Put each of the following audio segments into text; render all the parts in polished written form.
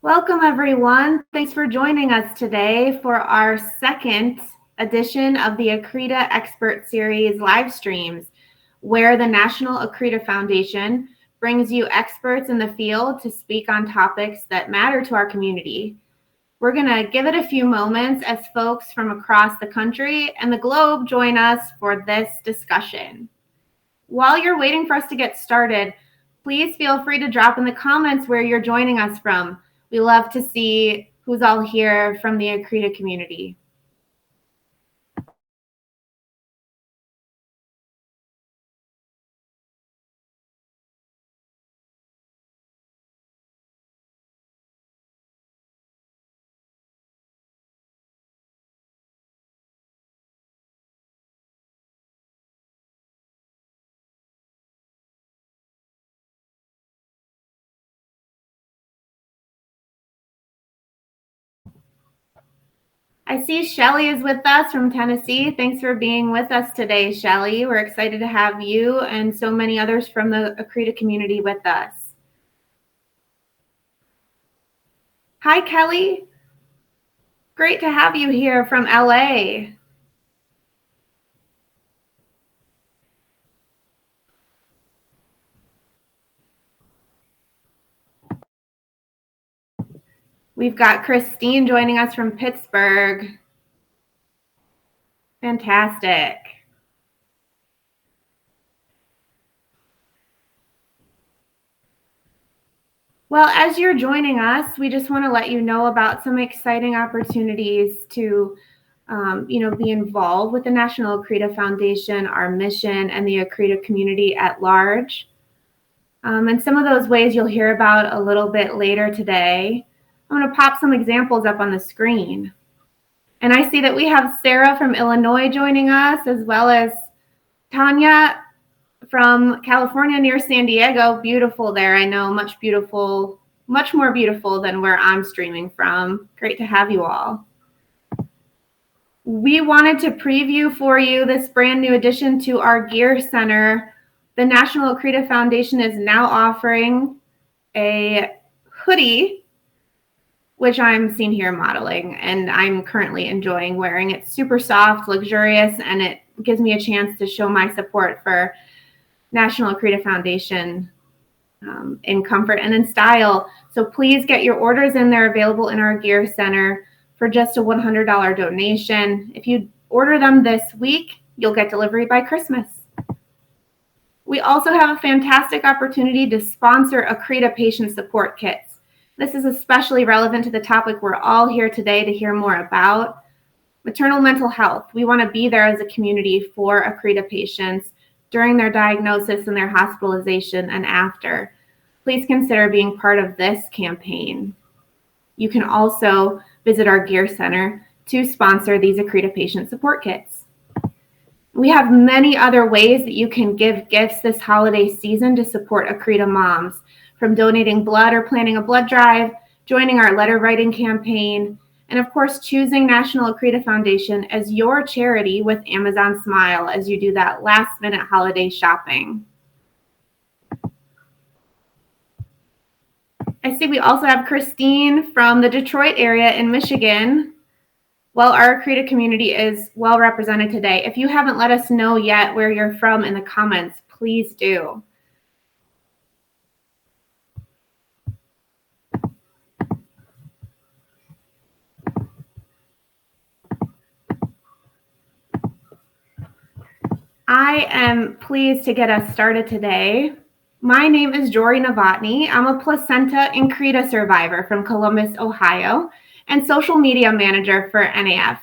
Welcome, everyone. Thanks for joining us today for our second edition of the Accreta Expert Series live streams, where the National Accreta Foundation brings you experts in the field to speak on topics that matter to our community. We're going to give it a few moments as folks from across the country and the globe join us for this discussion. While you're waiting for us to get started, please feel free to drop in the comments where you're joining us from. We love to see who's all here from the Accreta community. I see Shelly is with us from Tennessee. Thanks for being with us today, Shelly. We're excited to have you and so many others from the Accreta community with us. Hi, Kelly. Great to have you here from LA. We've got Christine joining us from Pittsburgh. Fantastic. Well, as you're joining us, we just want to let you know about some exciting opportunities to be involved with the National Accreta Foundation, our mission, and the Accreta community at large. And some of those ways you'll hear about a little bit later today. I'm going to pop some examples up on the screen. And I see that we have Sarah from Illinois joining us, as well as Tanya from California near San Diego. Beautiful there. I know, much more beautiful than where I'm streaming from. Great to have you all. We wanted to preview for you this brand new addition to our Gear Center. The National Accreta Foundation is now offering a hoodie, which I'm seen here modeling, and I'm currently enjoying wearing. It's super soft, luxurious, and it gives me a chance to show my support for National Accreta Foundation in comfort and in style. So please get your orders in. They're available in our Gear Center for just a $100 donation. If you order them this week, you'll get delivery by Christmas. We also have a fantastic opportunity to sponsor Accreta patient support kits. This is especially relevant to the topic we're all here today to hear more about, maternal mental health. We want to be there as a community for Accreta patients during their diagnosis and their hospitalization and after. Please consider being part of this campaign. You can also visit our Gear Center to sponsor these Accreta patient support kits. We have many other ways that you can give gifts this holiday season to support Accreta moms, from donating blood or planning a blood drive, joining our letter writing campaign, and of course, choosing National Accreta Foundation as your charity with Amazon Smile as you do that last minute holiday shopping. I see we also have Christine from the Detroit area in Michigan. Well, our Accreta community is well represented today. If you haven't let us know yet where you're from in the comments, please do. I am pleased to get us started today. My name is Jory Novotny. I'm a placenta Accreta survivor from Columbus, Ohio, and social media manager for NAF.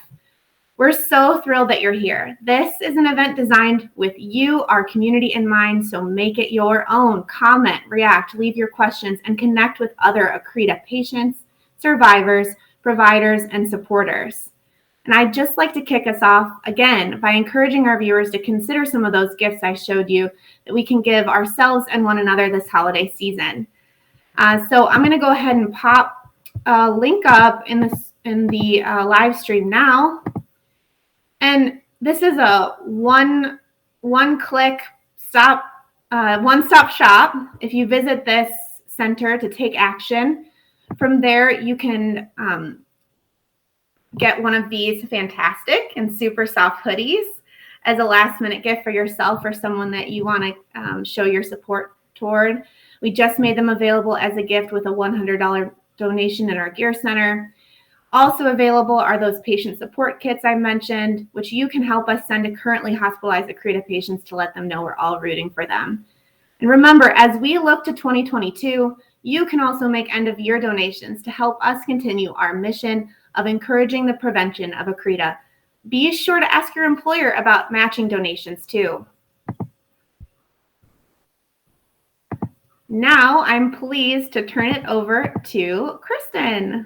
We're so thrilled that you're here. This is an event designed with you, our community, in mind, so make it your own. Comment, react, leave your questions, and connect with other Accreta patients, survivors, providers, and supporters. And I'd just like to kick us off again by encouraging our viewers to consider some of those gifts I showed you that we can give ourselves and one another this holiday season. So I'm going to go ahead and pop a link up in the live stream now. And this is a one-click one-stop shop. If you visit this center to take action, From there, you can get one of these fantastic and super soft hoodies as a last minute gift for yourself or someone that you want to show your support toward. We just made them available as a gift with a $100 donation in our Gear Center. Also available are those patient support kits I mentioned, which you can help us send to currently hospitalized Accreta patients to let them know we're all rooting for them. And remember, as we look to 2022, you can also make end-of-year donations to help us continue our mission of encouraging the prevention of Accreta. Be sure to ask your employer about matching donations too. Now I'm pleased to turn it over to Kristen.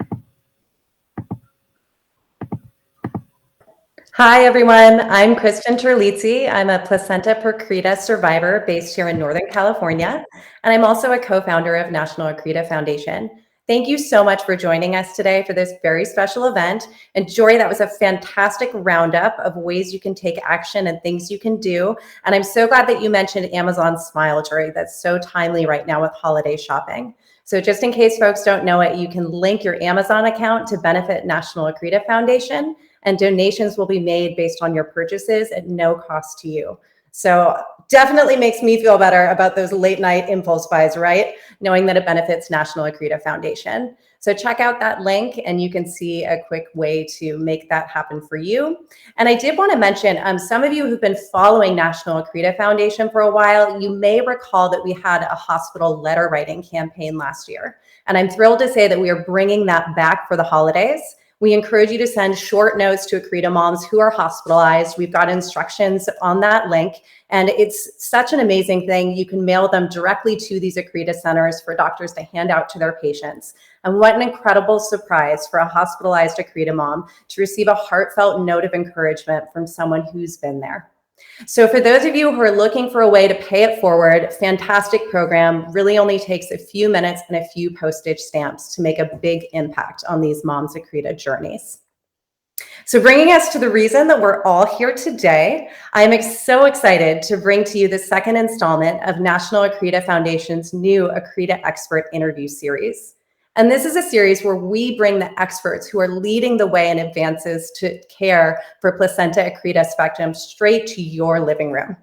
Hi, everyone. I'm Kristen Terlitzy. I'm a placenta per Accreta survivor based here in Northern California, and I'm also a co-founder of National Accreta Foundation. Thank you so much for joining us today for this very special event. And Jory, that was a fantastic roundup of ways you can take action and things you can do. And I'm so glad that you mentioned Amazon Smile, Jory. That's so timely right now with holiday shopping. So just in case folks don't know it, you can link your Amazon account to benefit National Accreta Foundation, and donations will be made based on your purchases at no cost to you. So definitely makes me feel better about those late night impulse buys, right? Knowing that it benefits National Accreta Foundation. So check out that link and you can see a quick way to make that happen for you. And I did want to mention, some of you who've been following National Accreta Foundation for a while, you may recall that we had a hospital letter writing campaign last year. And I'm thrilled to say that we are bringing that back for the holidays. We encourage you to send short notes to Accreta moms who are hospitalized. We've got instructions on that link, and it's such an amazing thing. You can mail them directly to these Accreta centers for doctors to hand out to their patients. And what an incredible surprise for a hospitalized Accreta mom to receive a heartfelt note of encouragement from someone who's been there. So for those of you who are looking for a way to pay it forward, fantastic program, really only takes a few minutes and a few postage stamps to make a big impact on these moms' Accreta journeys. So bringing us to the reason that we're all here today, I am so excited to bring to you the second installment of National Accreta Foundation's new Accreta Expert Interview Series. And this is a series where we bring the experts who are leading the way in advances to care for placenta Accreta spectrum straight to your living room.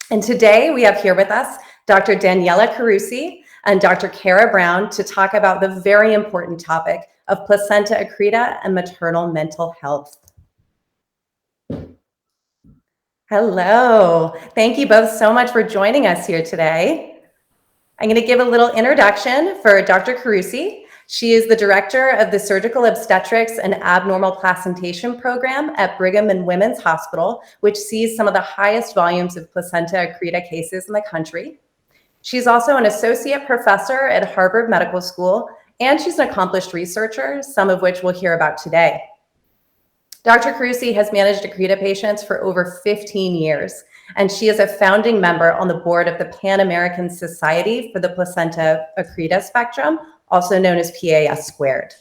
And today we have here with us Dr. Daniela Carusi and Dr. Kara Brown to talk about the very important topic of placenta Accreta and maternal mental health. Hello. Thank you both so much for joining us here today. I'm going to give a little introduction for Dr. Carusi. She is the director of the Surgical Obstetrics and Abnormal Placentation Program at Brigham and Women's Hospital, which sees some of the highest volumes of placenta Accreta cases in the country. She's also an associate professor at Harvard Medical School, and she's an accomplished researcher, some of which we'll hear about today. Dr. Carusi has managed Accreta patients for over 15 years, and she is a founding member on the board of the Pan American Society for the Placenta Accreta Spectrum, also known as PAS squared.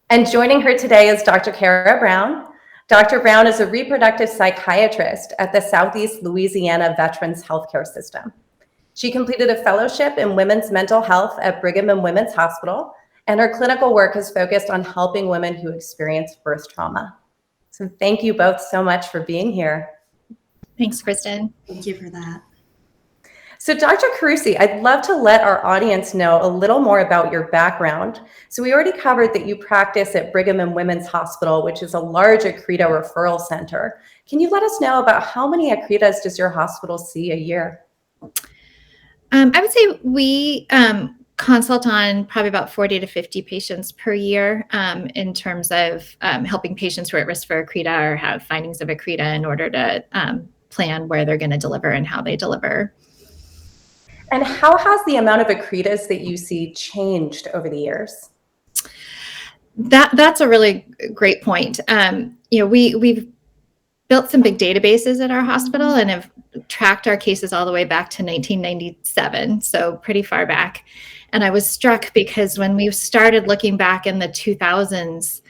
And joining her today is Dr. Kara Brown. Dr. Brown is a reproductive psychiatrist at the Southeast Louisiana Veterans Healthcare System. She completed a fellowship in women's mental health at Brigham and Women's Hospital, and her clinical work is focused on helping women who experience birth trauma. So thank you both so much for being here. Thanks, Kristen. Thank you for that. So Dr. Carusi, I'd love to let our audience know a little more about your background. So we already covered that you practice at Brigham and Women's Hospital, which is a large Accreta referral center. Can you let us know about how many Accretas does your hospital see a year? I would say we consult on probably about 40 to 50 patients per year in terms of helping patients who are at risk for Accreta or have findings of Accreta in order to plan where they're going to deliver and how they deliver. And how has the amount of Accretas that you see changed over the years? That's a really great point. We've built some big databases at our hospital and have tracked our cases all the way back to 1997, so pretty far back. And I was struck because when we started looking back in the 2000s,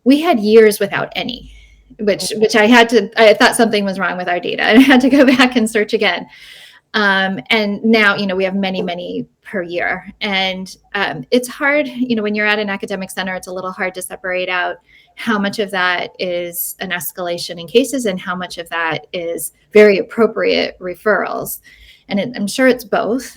we had years without any, which I thought something was wrong with our data. I had to go back and search again. And now, we have many, many per year. And it's hard, when you're at an academic center, it's a little hard to separate out how much of that is an escalation in cases and how much of that is very appropriate referrals. And I'm sure it's both.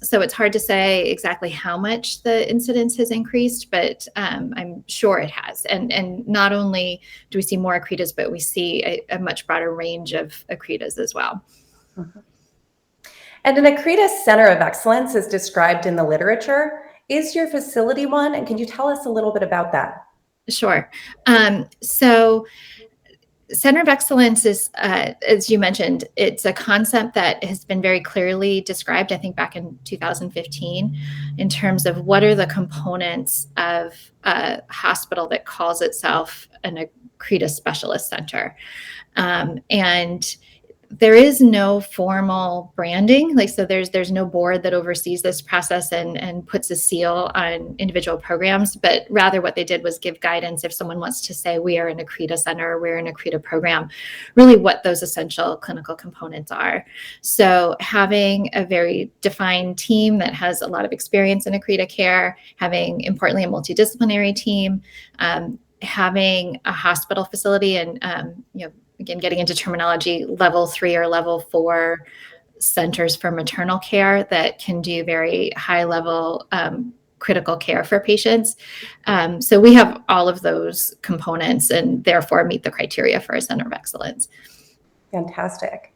So it's hard to say exactly how much the incidence has increased, but I'm sure it has. And not only do we see more Accretas, but we see a much broader range of Accretas as well. Mm-hmm. And an Accreta Center of Excellence is described in the literature. Is your facility one? And can you tell us a little bit about that? Sure. So Center of Excellence is, as you mentioned, it's a concept that has been very clearly described, I think, back in 2015, in terms of what are the components of a hospital that calls itself an Accreta Specialist Center. And there is no formal branding, so there's no board that oversees this process and puts a seal on individual programs, but rather what they did was give guidance if someone wants to say we are an Accreta center, we're an Accreta program, really what those essential clinical components are. So having a very defined team that has a lot of experience in Accreta care, having importantly a multidisciplinary team, having a hospital facility, and again, getting into terminology, level 3 or level 4 centers for maternal care that can do very high level critical care for patients. So we have all of those components and therefore meet the criteria for a center of excellence. Fantastic.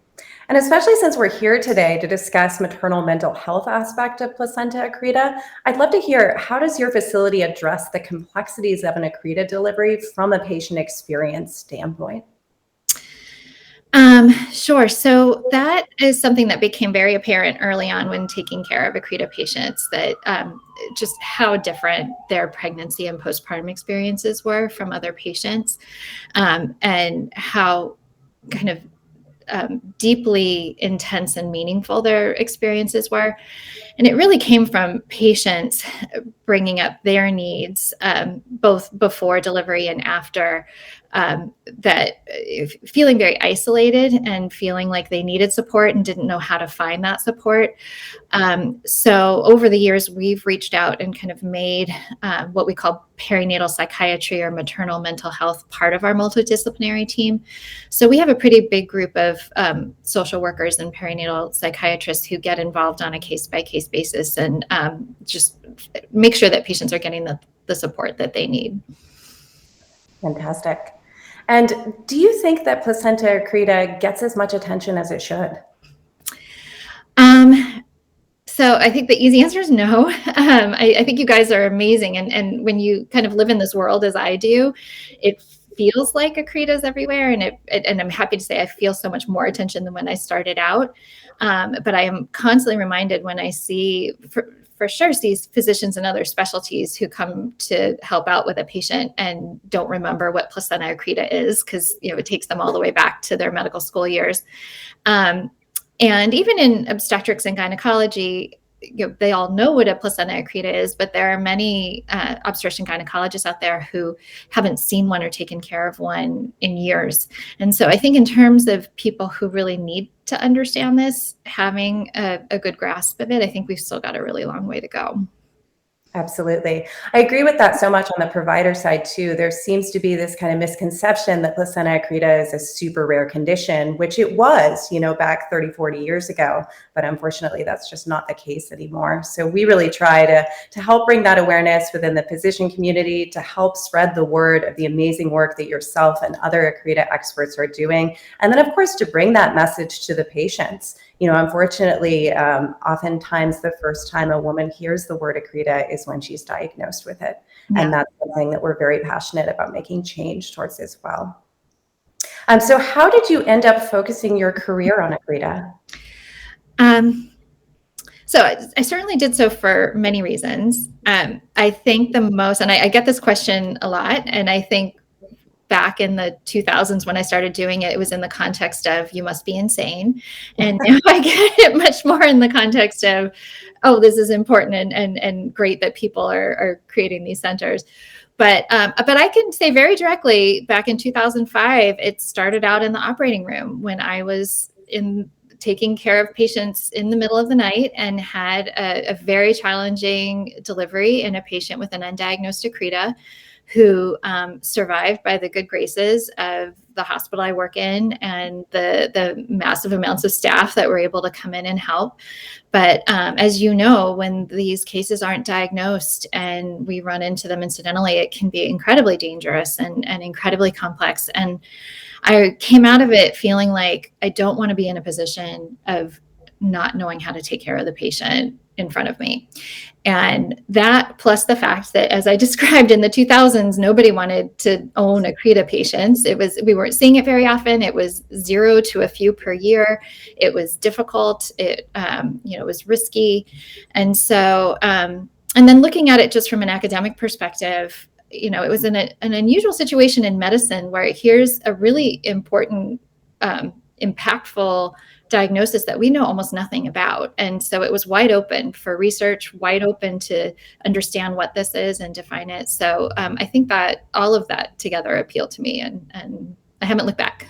And especially since we're here today to discuss maternal mental health aspect of placenta Accreta, I'd love to hear, how does your facility address the complexities of an Accreta delivery from a patient experience standpoint? Sure. So that is something that became very apparent early on when taking care of Accreta patients, that just how different their pregnancy and postpartum experiences were from other patients, and how kind of deeply intense and meaningful their experiences were. And it really came from patients bringing up their needs, both before delivery and after, that feeling very isolated and feeling like they needed support and didn't know how to find that support. So over the years, we've reached out and kind of made what we call perinatal psychiatry or maternal mental health part of our multidisciplinary team. So we have a pretty big group of social workers and perinatal psychiatrists who get involved on a case-by-case basis and just make sure that patients are getting the support that they need. Fantastic. And do you think that placenta Accreta gets as much attention as it should? So I think the easy answer is no. I think you guys are amazing. And when you kind of live in this world as I do, it feels like Accreta's everywhere. And I'm happy to say I feel so much more attention than when I started out. But I am constantly reminded when I see, for sure, see physicians and other specialties who come to help out with a patient and don't remember what placenta Accreta is, because it takes them all the way back to their medical school years. And even in obstetrics and gynecology, they all know what a placenta Accreta is, but there are many obstetrician gynecologists out there who haven't seen one or taken care of one in years. And so I think in terms of people who really need to understand this, having a good grasp of it, I think we've still got a really long way to go. Absolutely. I agree with that so much on the provider side too. There seems to be this kind of misconception that placenta Accreta is a super rare condition, which it was, back 30, 40 years ago. But unfortunately, that's just not the case anymore. So we really try to help bring that awareness within the physician community, to help spread the word of the amazing work that yourself and other Accreta experts are doing. And then, of course, to bring that message to the patients. Unfortunately, oftentimes the first time a woman hears the word Accreta is when she's diagnosed with it. Yeah. And that's something that we're very passionate about making change towards as well. So how did you end up focusing your career on Accreta? So I certainly did so for many reasons. I think the most, and I get this question a lot, and I think back in the 2000s when I started doing it, it was in the context of you must be insane. And now I get it much more in the context of, oh, this is important and great that people are creating these centers. But I can say very directly, back in 2005, it started out in the operating room when I was taking care of patients in the middle of the night and had a very challenging delivery in a patient with an undiagnosed Accreta who survived by the good graces of the hospital I work in and the massive amounts of staff that were able to come in and help. But as you know, when these cases aren't diagnosed and we run into them incidentally, it can be incredibly dangerous and incredibly complex. And I came out of it feeling like I don't want to be in a position of not knowing how to take care of the patient in front of me. And that, plus the fact that, as I described in the 2000s, nobody wanted to own Accreta patients. We weren't seeing it very often. It was 0 to a few per year. It was difficult. It was risky. And so, and then looking at it just from an academic perspective, it was an unusual situation in medicine where here's a really important, impactful diagnosis that we know almost nothing about. And so it was wide open for research, wide open to understand what this is and define it. So I think that all of that together appealed to me, and I haven't looked back.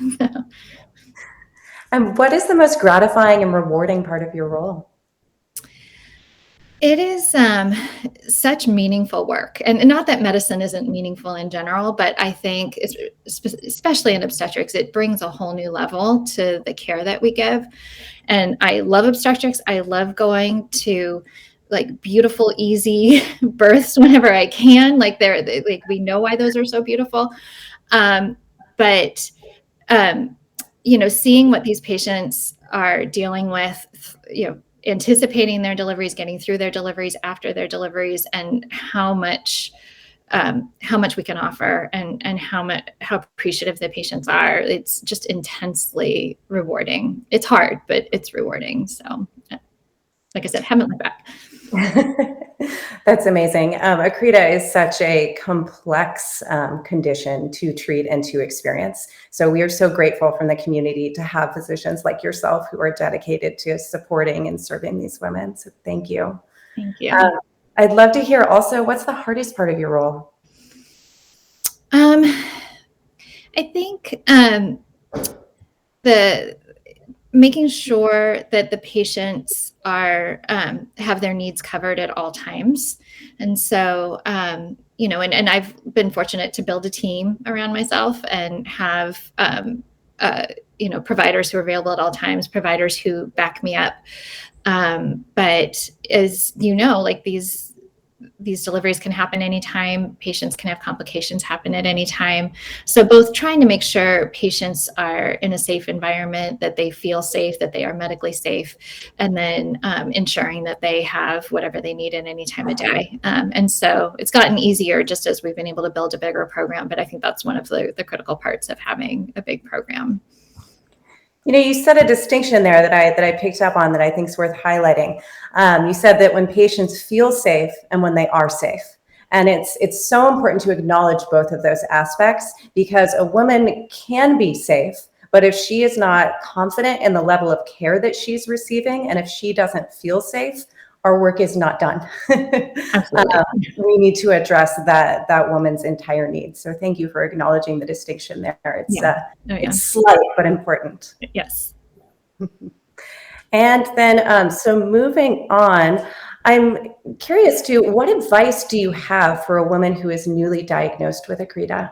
And what is the most gratifying and rewarding part of your role? It is such meaningful work, and not that medicine isn't meaningful in general, but I think especially in obstetrics, it brings a whole new level to the care that we give. And I love obstetrics. I love going to like beautiful, easy births whenever I can. Like we know why those are so beautiful. But seeing what these patients are dealing with, anticipating their deliveries, getting through their deliveries, after their deliveries, and how much we can offer, and how appreciative the patients are. It's just intensely rewarding. It's hard, but it's rewarding. So, like I said, haven't looked back. That's amazing. Accreta is such a complex condition to treat and to experience. So we are so grateful from the community to have physicians like yourself who are dedicated to supporting and serving these women. So thank you. Thank you. I'd love to hear also, what's the hardest part of your role? I think the making sure that the patients are have their needs covered at all times. And so, and I've been fortunate to build a team around myself and have, providers who are available at all times, providers who back me up. But as you know, like these deliveries can happen anytime. Patients can have complications happen at any time. So both trying to make sure patients are in a safe environment, that they feel safe, that they are medically safe, and then ensuring that they have whatever they need at any time of day. And so it's gotten easier just as we've been able to build a bigger program. But I think that's one of the critical parts of having a big program. You said a distinction there that I picked up on that I think is worth highlighting. You said that when patients feel safe and when they are safe. And it's so important to acknowledge both of those aspects, because a woman can be safe, but if she is not confident in the level of care that she's receiving, and if she doesn't feel safe, our work is not done. We need to address that woman's entire needs. So thank you for acknowledging the distinction there. It's slight but important. Yes. And then, so moving on, I'm curious too, what advice do you have for a woman who is newly diagnosed with Accreta?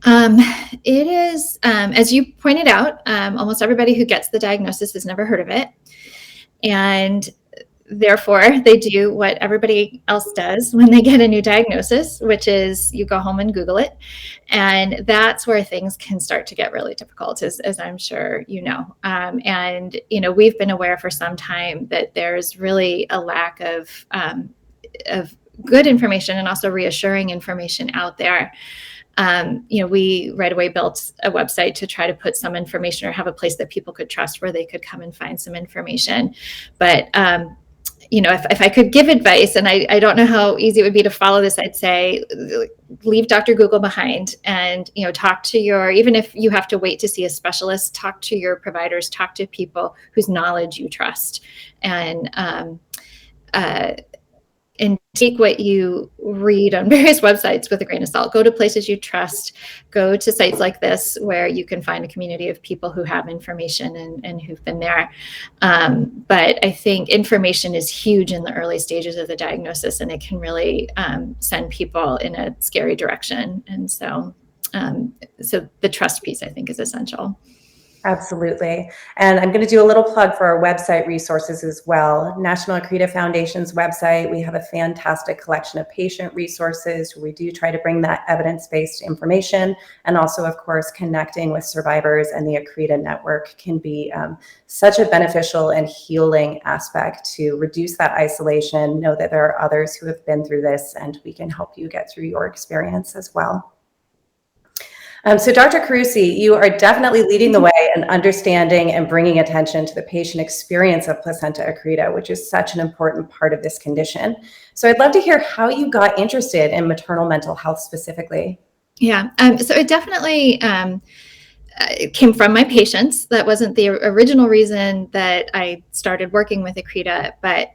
It is, as you pointed out, almost everybody who gets the diagnosis has never heard of it. And therefore, they do what everybody else does when they get a new diagnosis, which is you go home and Google it. And that's where things can start to get really difficult, as I'm sure you know. And we've been aware for some time that there's really a lack of good information and also reassuring information out there. We right away built a website to try to put some information or have a place that people could trust where they could come and find some information. But if I could give advice, and I don't know how easy it would be to follow this, I'd say leave Dr. Google behind and, talk to even if you have to wait to see a specialist, talk to your providers, talk to people whose knowledge you trust. And, and take what you read on various websites with a grain of salt. Go to places you trust. Go to sites like this where you can find a community of people who have information and who've been there. But I think information is huge in the early stages of the diagnosis, and it can really send people in a scary direction. And so the trust piece, I think, is essential. Absolutely. And I'm going to do a little plug for our website resources as well. National Accreta Foundation's website, we have a fantastic collection of patient resources. We do try to bring that evidence-based information, and also, of course, connecting with survivors, and the Accreta network can be such a beneficial and healing aspect to reduce that isolation, know that there are others who have been through this, and we can help you get through your experience as well. So Dr. Terlitzy, you are definitely leading the way in understanding and bringing attention to the patient experience of placenta accreta, which is such an important part of this condition. So I'd love to hear how you got interested in maternal mental health specifically. Yeah, so it definitely it came from my patients. That wasn't the original reason that I started working with Accreta, but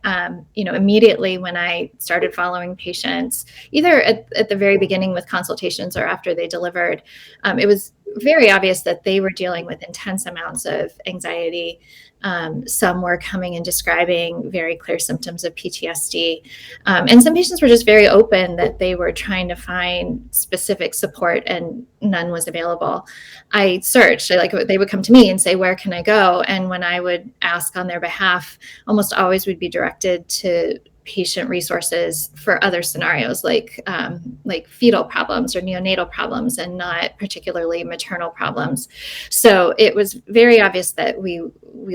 immediately when I started following patients, either at the very beginning with consultations or after they delivered, it was very obvious that they were dealing with intense amounts of anxiety. Some were coming and describing very clear symptoms of PTSD. And some patients were just very open that they were trying to find specific support and none was available. I searched, they would come to me and say, where can I go? And when I would ask on their behalf, almost always would be directed to patient resources for other scenarios like fetal problems or neonatal problems, and not particularly maternal problems. So it was very obvious that we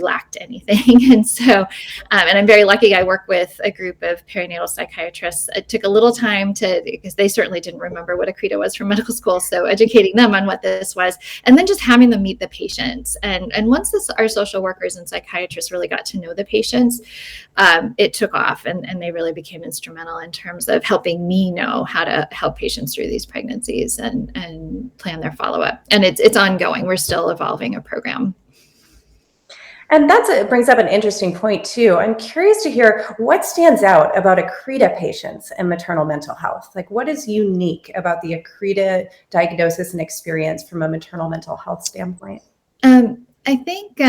lacked anything. And so, and I'm very lucky I work with a group of perinatal psychiatrists. It took a little time because they certainly didn't remember what Accreta was from medical school. So educating them on what this was, and then just having them meet the patients. And once our social workers and psychiatrists really got to know the patients, it took off, and they really became instrumental in terms of helping me know how to help patients through these pregnancies and plan their follow-up. And it's ongoing. We're still evolving a program. And it brings up an interesting point too. I'm curious to hear what stands out about Accreta patients and maternal mental health. Like, what is unique about the Accreta diagnosis and experience from a maternal mental health standpoint? I think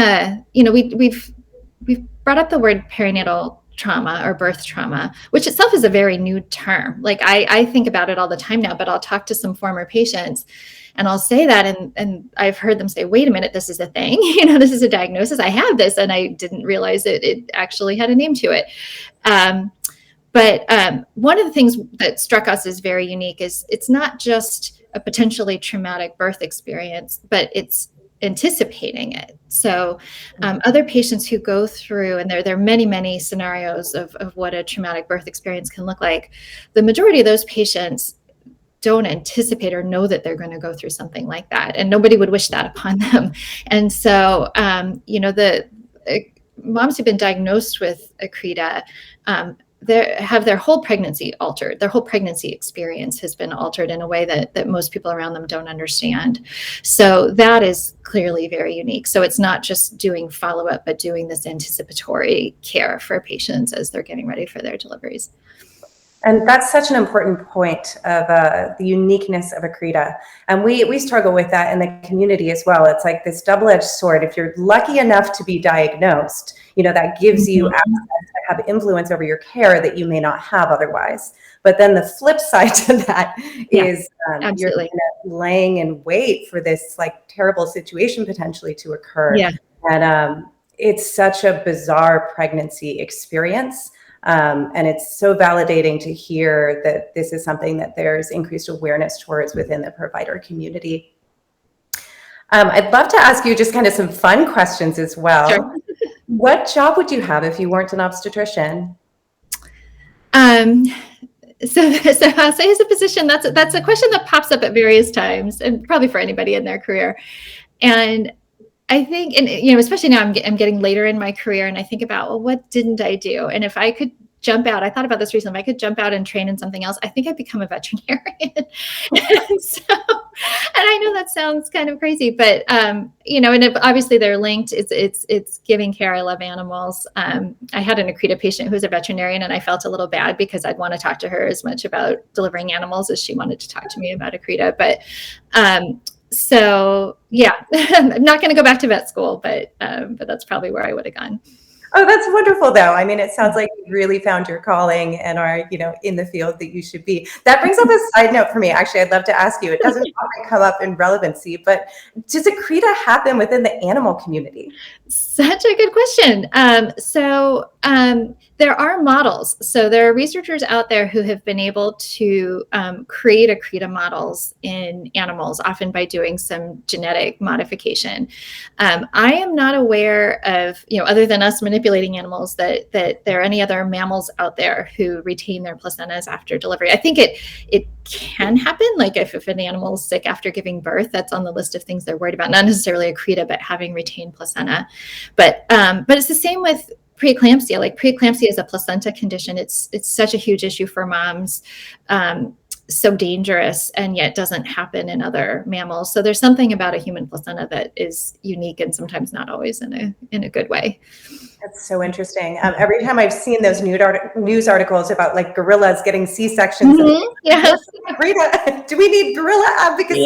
we've brought up the word perinatal trauma or birth trauma, which itself is a very new term. Like I think about it all the time now, but I'll talk to some former patients and I'll say that, and I've heard them say, wait a minute, this is a thing, this is a diagnosis. I have this, and I didn't realize it actually had a name to it. But one of the things that struck us as very unique is it's not just a potentially traumatic birth experience, but it's anticipating it. So other patients who go through, and there are many, many scenarios of what a traumatic birth experience can look like. The majority of those patients don't anticipate or know that they're going to go through something like that. And nobody would wish that upon them. And so, the moms who've been diagnosed with Accreta, have their whole pregnancy altered. Their whole pregnancy experience has been altered in a way that most people around them don't understand. So that is clearly very unique. So it's not just doing follow-up, but doing this anticipatory care for patients as they're getting ready for their deliveries. And that's such an important point of the uniqueness of Accreta. And we struggle with that in the community as well. It's like this double-edged sword. If you're lucky enough to be diagnosed, that gives you access to have influence over your care that you may not have otherwise. But then the flip side to that is you're laying in wait for this terrible situation potentially to occur. Yeah. And it's such a bizarre pregnancy experience. And it's so validating to hear that this is something that there's increased awareness towards within the provider community. I'd love to ask you just kind of some fun questions as well. Sure. What job would you have if you weren't an obstetrician? So I'll say as a physician, that's a question that pops up at various times, and probably for anybody in their career. And I think, and especially now I'm getting later in my career, and I think about, well, what didn't I do? And if I could jump out, I thought about this recently, if I could jump out and train in something else, I think I'd become a veterinarian. And I know that sounds kind of crazy, but, and obviously they're linked. It's giving care. I love animals. I had an Accreta patient who was a veterinarian, and I felt a little bad because I'd want to talk to her as much about delivering animals as she wanted to talk to me about Accreta. But so yeah, I'm not going to go back to vet school, but that's probably where I would have gone. Oh, that's wonderful, though. I mean, it sounds like you really found your calling and are, in the field that you should be. That brings up a side note for me. Actually, I'd love to ask you. It doesn't often come up in relevancy, but does Accreta happen within the animal community? Such a good question. There are models. So there are researchers out there who have been able to create Accreta models in animals, often by doing some genetic modification. I am not aware of, other than us manipulating animals, that there are any other mammals out there who retain their placentas after delivery. I think it can happen. Like if an animal is sick after giving birth, that's on the list of things they're worried about. Not necessarily Accreta, but having retained placenta. But it's the same with preeclampsia. Like preeclampsia is a placenta condition. It's such a huge issue for moms, so dangerous, and yet doesn't happen in other mammals. So there's something about a human placenta that is unique and sometimes not always in a good way. That's so interesting. Every time I've seen those news articles about like gorillas getting C-sections, yes. Do we need gorilla advocacy?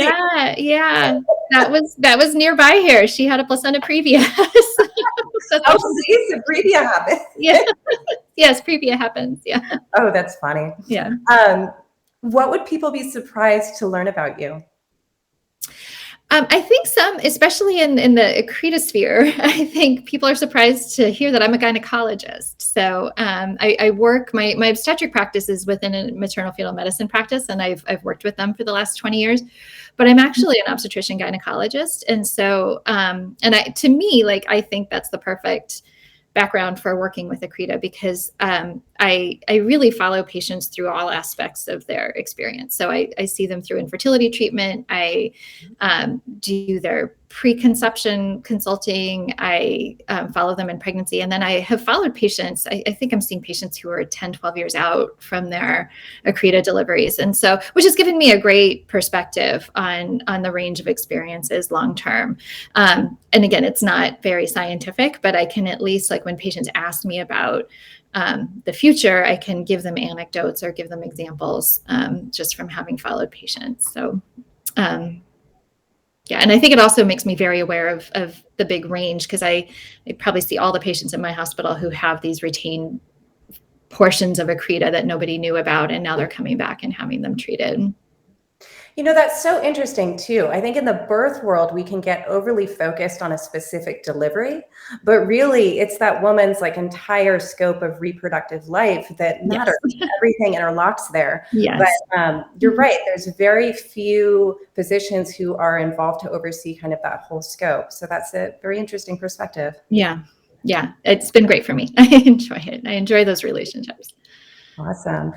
Yeah. That was nearby here. She had a placenta previa. See, previa happens. Yeah. Yes, previa happens. Yeah. Oh, that's funny. Yeah. What would people be surprised to learn about you? I think some, especially in the Accreta sphere, I think people are surprised to hear that I'm a gynecologist. So I work, my obstetric practice is within a maternal fetal medicine practice, and I've worked with them for the last 20 years. But I'm actually an obstetrician gynecologist. And so, to me, like, I think that's the perfect background for working with Accreta, because I really follow patients through all aspects of their experience. So I see them through infertility treatment. I do their preconception consulting. I follow them in pregnancy. And then I have followed patients. I think I'm seeing patients who are 10, 12 years out from their Accreta deliveries. And so, which has given me a great perspective on the range of experiences long-term. And again, it's not very scientific, but I can at least, like, when patients ask me about the future, I can give them anecdotes or give them examples just from having followed patients. So, yeah, and I think it also makes me very aware of the big range, because I probably see all the patients in my hospital who have these retained portions of Accreta that nobody knew about, and now they're coming back and having them treated. That's so interesting too. I think in the birth world, we can get overly focused on a specific delivery, but really it's that woman's like entire scope of reproductive life that matters. Yes. Everything interlocks there. Yes. But you're right. There's very few physicians who are involved to oversee kind of that whole scope. So that's a very interesting perspective. Yeah. It's been great for me. I enjoy it. I enjoy those relationships. Awesome.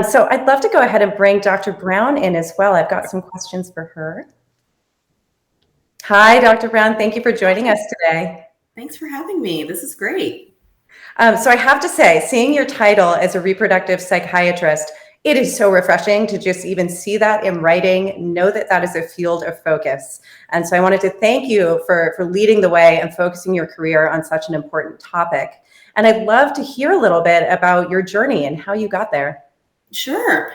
So I'd love to go ahead and bring Dr. Brown in as well. I've got some questions for her. Hi, Dr. Brown. Thank you for joining us today. Thanks for having me. This is great. So I have to say, seeing your title as a reproductive psychiatrist, it is so refreshing to just even see that in writing, know that that is a field of focus. And so I wanted to thank you for leading the way and focusing your career on such an important topic. And I'd love to hear a little bit about your journey and how you got there. Sure.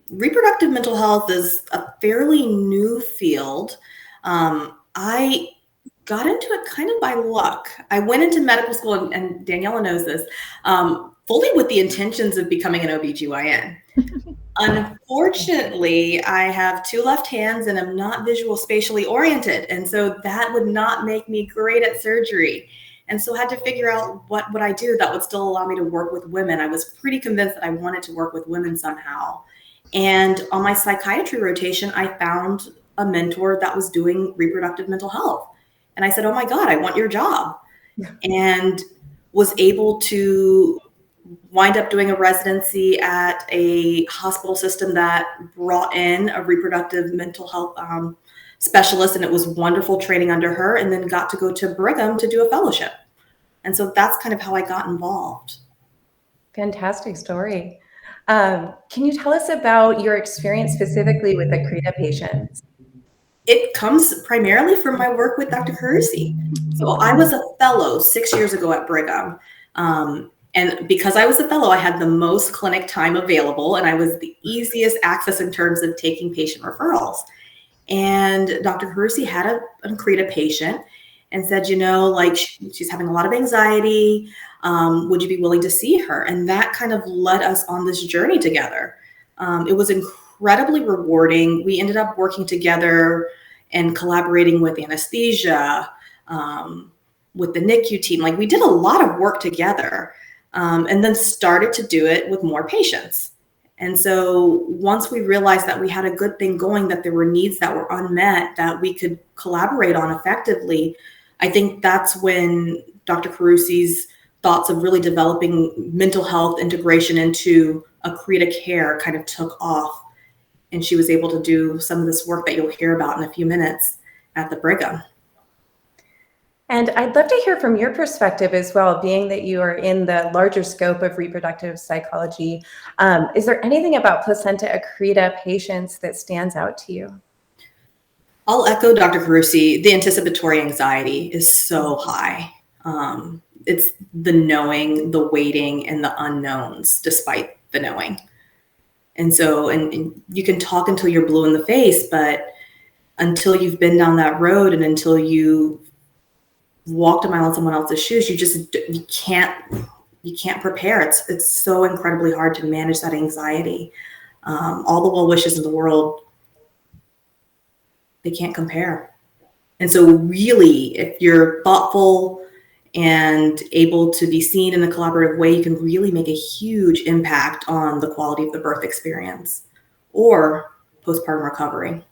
Reproductive mental health is a fairly new field. I got into it kind of by luck. I went into medical school, and Daniela knows this, fully with the intentions of becoming an OBGYN. Unfortunately, I have two left hands and I'm not visual spatially oriented. And so that would not make me great at surgery. And so I had to figure out what would I do that would still allow me to work with women. I was pretty convinced that I wanted to work with women somehow. And on my psychiatry rotation, I found a mentor that was doing reproductive mental health. And I said, oh my God, I want your job. Yeah. And was able to wind up doing a residency at a hospital system that brought in a reproductive mental health specialist, and it was wonderful training under her, and then got to go to Brigham to do a fellowship. And so that's kind of how I got involved. Fantastic story. Can you tell us about your experience specifically with Accreta patients? It comes primarily from my work with Dr. Terlitzy. So I was a fellow 6 years ago at Brigham. And because I was a fellow, I had the most clinic time available, and I was the easiest access in terms of taking patient referrals. And Dr. Terlitzy had an Accreta patient and said, like she's having a lot of anxiety. Would you be willing to see her? And that kind of led us on this journey together. It was incredibly rewarding. We ended up working together and collaborating with anesthesia, with the NICU team. Like, we did a lot of work together, and then started to do it with more patients. And so once we realized that we had a good thing going, that there were needs that were unmet that we could collaborate on effectively, I think that's when Dr. Terlitzy's thoughts of really developing mental health integration into Accreta care kind of took off. And she was able to do some of this work that you'll hear about in a few minutes at the Brigham. And I'd love to hear from your perspective as well, being that you are in the larger scope of reproductive psychology. Is there anything about placenta Accreta patients that stands out to you? I'll echo Dr. Terlitzy. The anticipatory anxiety is so high. It's the knowing, the waiting, and the unknowns despite the knowing. And so, and you can talk until you're blue in the face, but until you've been down that road and until you walked a mile in someone else's shoes, you can't prepare. It's so incredibly hard to manage that anxiety. All the well wishes in the world, they can't compare. And so really, if you're thoughtful and able to be seen in a collaborative way, you can really make a huge impact on the quality of the birth experience or postpartum recovery.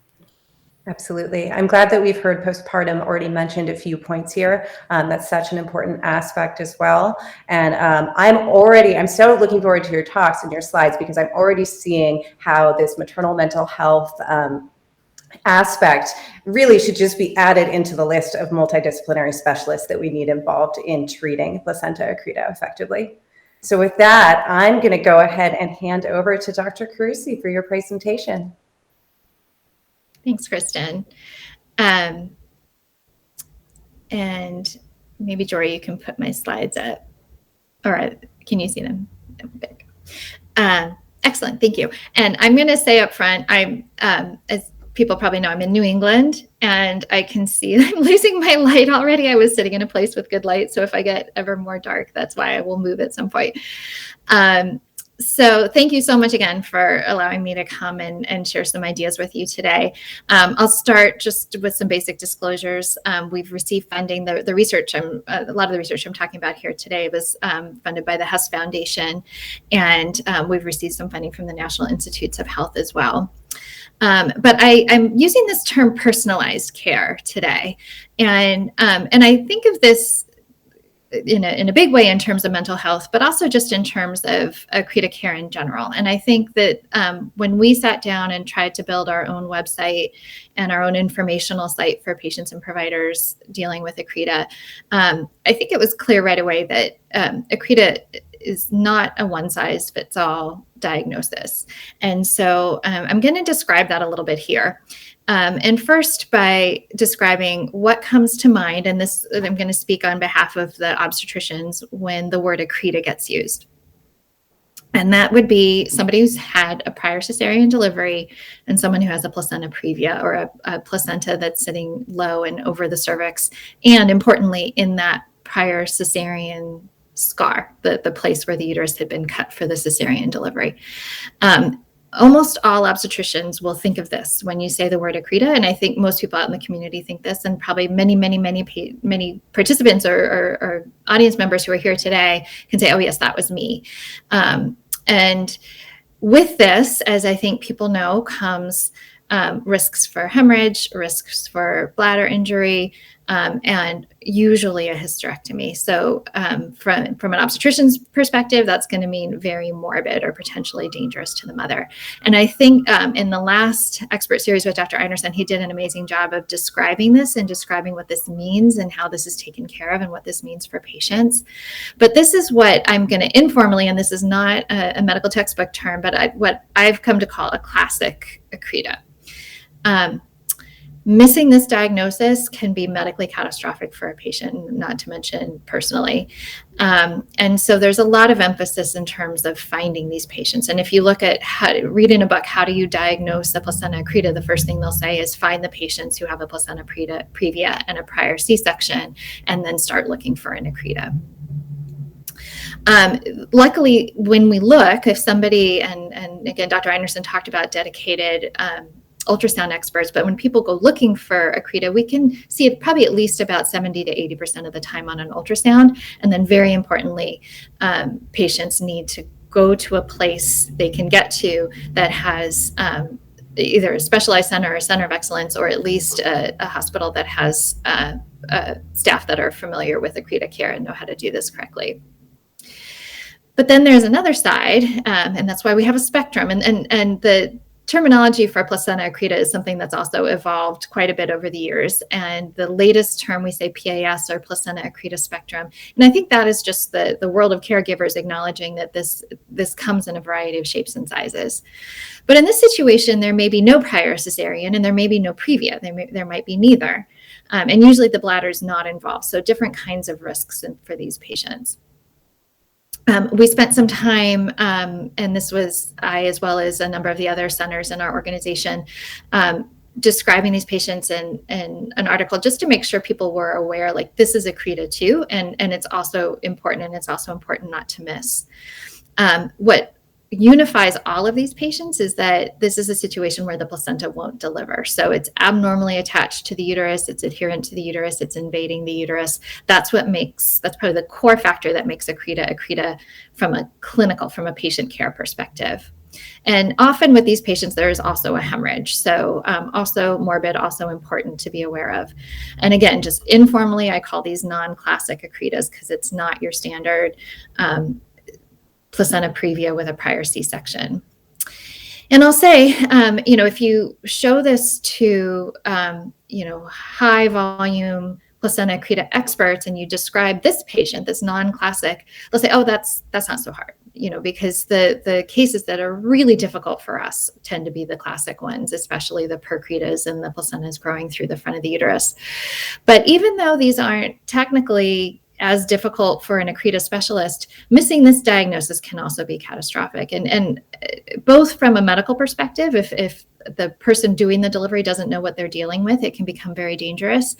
Absolutely. I'm glad that we've heard postpartum already mentioned a few points here. That's such an important aspect as well. And I'm so looking forward to your talks and your slides, because I'm already seeing how this maternal mental health aspect really should just be added into the list of multidisciplinary specialists that we need involved in treating placenta Accreta effectively. So with that, I'm going to go ahead and hand over to Dr. Terlitzy for your presentation. Thanks, Kristen. And maybe, Jory, you can put my slides up. All right, can you see them? Big. Excellent, thank you. And I'm going to say up front, as people probably know, I'm in New England, and I can see I'm losing my light already. I was sitting in a place with good light, so if I get ever more dark, that's why I will move at some point. So thank you so much again for allowing me to come and share some ideas with you today. I'll start just with some basic disclosures. We've received funding. The research, a lot of the research I'm talking about here today was funded by the Huss Foundation, and we've received some funding from the National Institutes of Health as well. But I'm using this term personalized care today. And I think of this in a big way in terms of mental health, but also just in terms of Accreta care in general. And I think that when we sat down and tried to build our own website and our own informational site for patients and providers dealing with Accreta, I think it was clear right away that Accreta is not a one-size-fits-all diagnosis. And so I'm going to describe that a little bit here. And first by describing what comes to mind, and this I'm going to speak on behalf of the obstetricians when the word Accreta gets used. And that would be somebody who's had a prior cesarean delivery and someone who has a placenta previa, or a placenta that's sitting low and over the cervix. And importantly, in that prior cesarean scar, the place where the uterus had been cut for the cesarean delivery. Almost all obstetricians will think of this when you say the word Accreta, and I think most people out in the community think this, and probably many participants or audience members who are here today can say, oh yes, that was me. And with this, as I think people know, comes risks for hemorrhage, risks for bladder injury, and usually a hysterectomy. So from an obstetrician's perspective, that's going to mean very morbid or potentially dangerous to the mother. And I think in the last expert series with Dr. Einerson, he did an amazing job of describing this and describing what this means and how this is taken care of and what this means for patients. But this is what I'm going to informally, and this is not a medical textbook term, but what I've come to call a classic Accreta. Missing this diagnosis can be medically catastrophic for a patient, not to mention personally. And so there's a lot of emphasis in terms of finding these patients. And if you look at read in a book, how do you diagnose a placenta accreta? The first thing they'll say is find the patients who have a placenta previa and a prior C-section, and then start looking for an accreta. Luckily, when we look, if somebody, and again, Dr. Einerson talked about dedicated ultrasound experts, but when people go looking for Accreta, we can see it probably at least about 70 to 80% of the time on an ultrasound. And then very importantly, patients need to go to a place they can get to that has either a specialized center or a center of excellence, or at least a hospital that has staff that are familiar with Accreta care and know how to do this correctly. But then there's another side, and that's why we have a spectrum. And the terminology for placenta accreta is something that's also evolved quite a bit over the years. And the latest term, we say PAS, or placenta accreta spectrum. And I think that is just the world of caregivers acknowledging that this comes in a variety of shapes and sizes. But in this situation, there may be no prior cesarean and there may be no previa. There might be neither. And usually the bladder is not involved. So different kinds of risks for these patients. We spent some time, and this was I, as well as a number of the other centers in our organization, describing these patients in an article just to make sure people were aware, like, this is Accreta too, and it's also important, and it's also important not to miss. What unifies all of these patients is that this is a situation where the placenta won't deliver. So it's abnormally attached to the uterus, it's adherent to the uterus, it's invading the uterus. That's probably the core factor that makes Accreta from a patient care perspective. And often with these patients, there is also a hemorrhage. So also morbid, also important to be aware of. And again, just informally, I call these non-classic Accretas because it's not your standard placenta previa with a prior C-section. And I'll say, if you show this to, high volume placenta accreta experts and you describe this patient, this non-classic, they'll say, oh, that's not so hard, because the cases that are really difficult for us tend to be the classic ones, especially the percretas and the placentas growing through the front of the uterus. But even though these aren't technically as difficult for an Accreta specialist, missing this diagnosis can also be catastrophic. And both from a medical perspective, if the person doing the delivery doesn't know what they're dealing with, it can become very dangerous.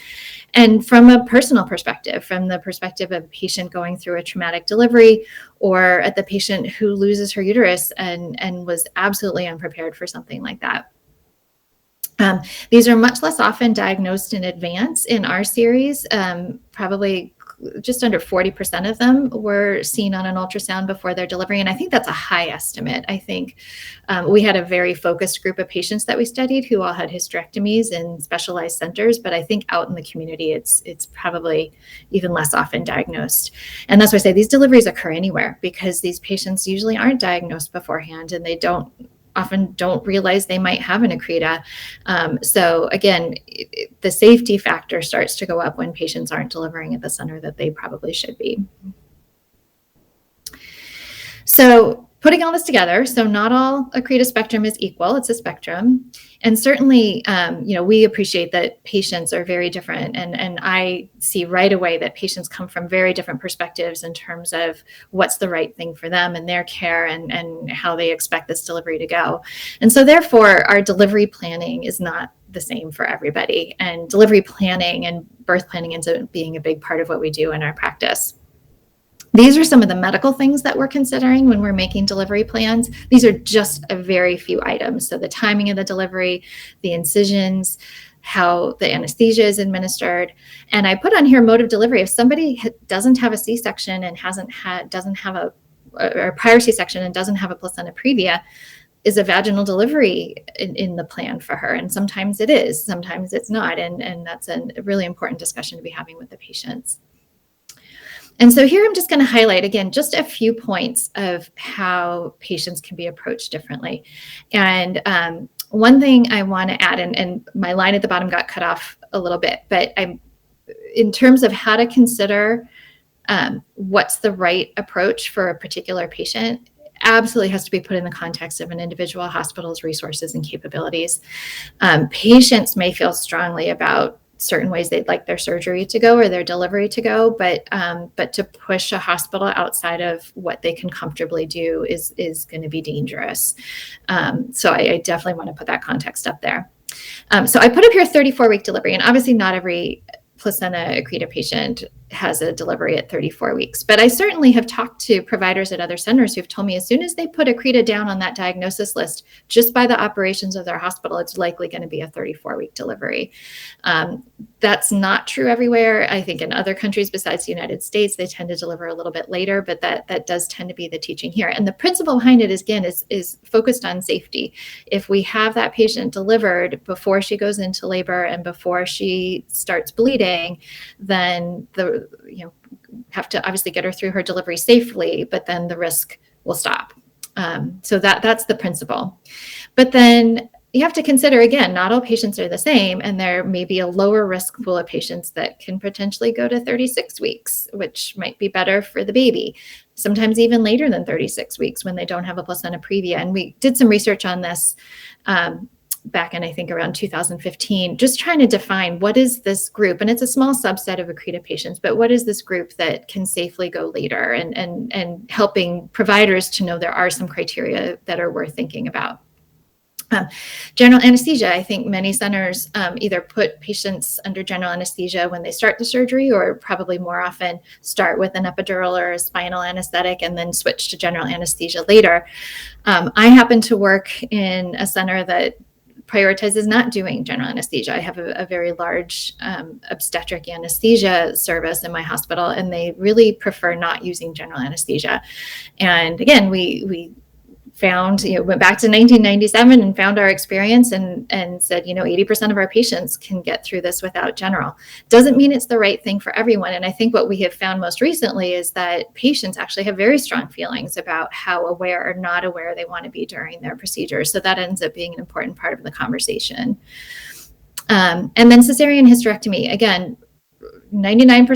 And from a personal perspective, from the perspective of a patient going through a traumatic delivery, or at the patient who loses her uterus and was absolutely unprepared for something like that. These are much less often diagnosed in advance. In our series, probably just under 40% of them were seen on an ultrasound before their delivery. And I think that's a high estimate. I think we had a very focused group of patients that we studied who all had hysterectomies in specialized centers, but I think out in the community, it's probably even less often diagnosed. And that's why I say these deliveries occur anywhere, because these patients usually aren't diagnosed beforehand and they often don't realize they might have an Accreta. So again, the safety factor starts to go up when patients aren't delivering at the center that they probably should be. So putting all this together, so not all Accreta spectrum is equal, it's a spectrum. And certainly, we appreciate that patients are very different. And I see right away that patients come from very different perspectives in terms of what's the right thing for them and their care and how they expect this delivery to go. And so therefore, our delivery planning is not the same for everybody. And delivery planning and birth planning ends up being a big part of what we do in our practice. These are some of the medical things that we're considering when we're making delivery plans. These are just a very few items. So the timing of the delivery, the incisions, how the anesthesia is administered. And I put on here mode of delivery. If somebody doesn't have a C-section and doesn't have a prior C-section and doesn't have a placenta previa, is a vaginal delivery in the plan for her? And sometimes it is, sometimes it's not. And that's a really important discussion to be having with the patients. And so here I'm just going to highlight, again, just a few points of how patients can be approached differently. And one thing I want to add, and my line at the bottom got cut off a little bit, but in terms of how to consider what's the right approach for a particular patient, absolutely has to be put in the context of an individual hospital's resources and capabilities. Patients may feel strongly about certain ways they'd like their surgery to go or their delivery to go, but to push a hospital outside of what they can comfortably do is going to be dangerous. So I definitely want to put that context up there. So I put up here 34-week delivery, and obviously not every placenta accreta patient has a delivery at 34 weeks. But I certainly have talked to providers at other centers who've told me as soon as they put accreta down on that diagnosis list, just by the operations of their hospital, it's likely going to be a 34-week delivery. That's not true everywhere. I think in other countries besides the United States, they tend to deliver a little bit later, but that does tend to be the teaching here. And the principle behind it is, again, is focused on safety. If we have that patient delivered before she goes into labor and before she starts bleeding, then have to obviously get her through her delivery safely, but then the risk will stop. So that's the principle. But then you have to consider, again, not all patients are the same, and there may be a lower risk pool of patients that can potentially go to 36 weeks, which might be better for the baby. Sometimes even later than 36 weeks when they don't have a placenta previa. And we did some research on this back in, I think, around 2015, just trying to define what is this group, and it's a small subset of Accreta patients, but what is this group that can safely go later, and helping providers to know there are some criteria that are worth thinking about. General anesthesia, I think many centers either put patients under general anesthesia when they start the surgery, or probably more often start with an epidural or a spinal anesthetic and then switch to general anesthesia later. I happen to work in a center that prioritizes not doing general anesthesia. I have a very large obstetric anesthesia service in my hospital, and they really prefer not using general anesthesia. And again, we found, went back to 1997 and found our experience and said, 80% of our patients can get through this without general. Doesn't mean it's the right thing for everyone. And I think what we have found most recently is that patients actually have very strong feelings about how aware or not aware they want to be during their procedure. So that ends up being an important part of the conversation. And then cesarean hysterectomy, again, 99%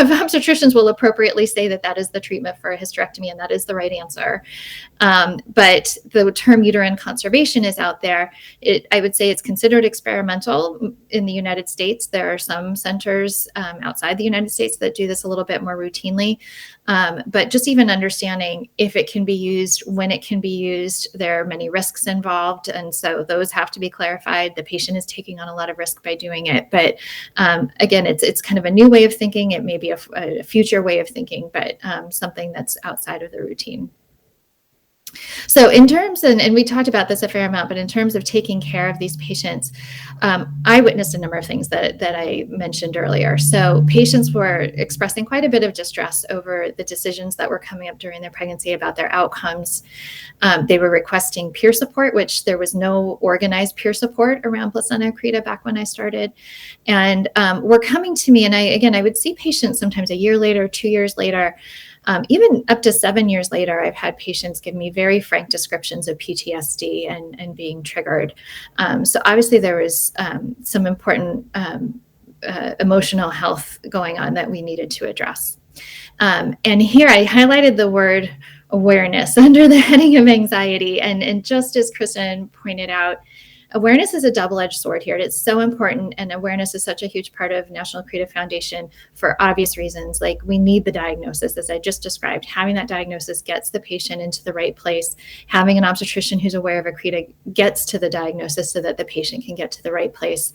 of obstetricians will appropriately say that is the treatment for a hysterectomy, and that is the right answer. But the term uterine conservation is out there. I would say it's considered experimental in the United States. There are some centers outside the United States that do this a little bit more routinely. But just even understanding if it can be used, when it can be used, there are many risks involved. And so those have to be clarified. The patient is taking on a lot of risk by doing it. But again, it's kind of a new way of thinking. It may be a future way of thinking, but something that's outside of the routine. So in terms, and we talked about this a fair amount, but in terms of taking care of these patients, I witnessed a number of things that I mentioned earlier. So patients were expressing quite a bit of distress over the decisions that were coming up during their pregnancy about their outcomes. They were requesting peer support, which there was no organized peer support around placenta accreta back when I started. And were coming to me, and I would see patients sometimes a year later, 2 years later, even up to 7 years later. I've had patients give me very frank descriptions of PTSD and being triggered. So obviously there was some important emotional health going on that we needed to address. And here I highlighted the word awareness under the heading of anxiety. And just as Kristen pointed out, awareness is a double-edged sword here. It's so important, and awareness is such a huge part of National Accreta Foundation for obvious reasons. Like, we need the diagnosis, as I just described. Having that diagnosis gets the patient into the right place. Having an obstetrician who's aware of Accreta gets to the diagnosis so that the patient can get to the right place.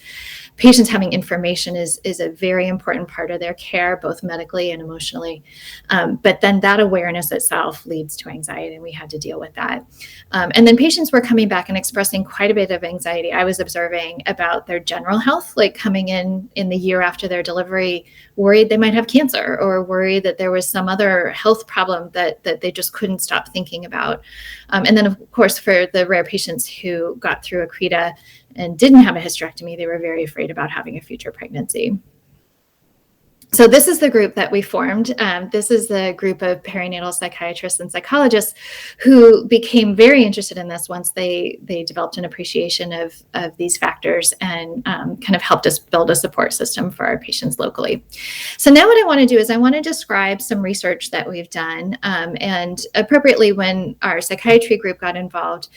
Patients having information is a very important part of their care, both medically and emotionally. But then that awareness itself leads to anxiety, and we had to deal with that. And then patients were coming back and expressing quite a bit of anxiety anxiety I was observing about their general health, like coming in the year after their delivery, worried they might have cancer or worried that there was some other health problem that they just couldn't stop thinking about. And then, of course, for the rare patients who got through Accreta and didn't have a hysterectomy, they were very afraid about having a future pregnancy. So this is the group that we formed. This is the group of perinatal psychiatrists and psychologists who became very interested in this once they developed an appreciation of these factors and kind of helped us build a support system for our patients locally. So now what I want to do is I want to describe some research that we've done. And appropriately, when our psychiatry group got involved,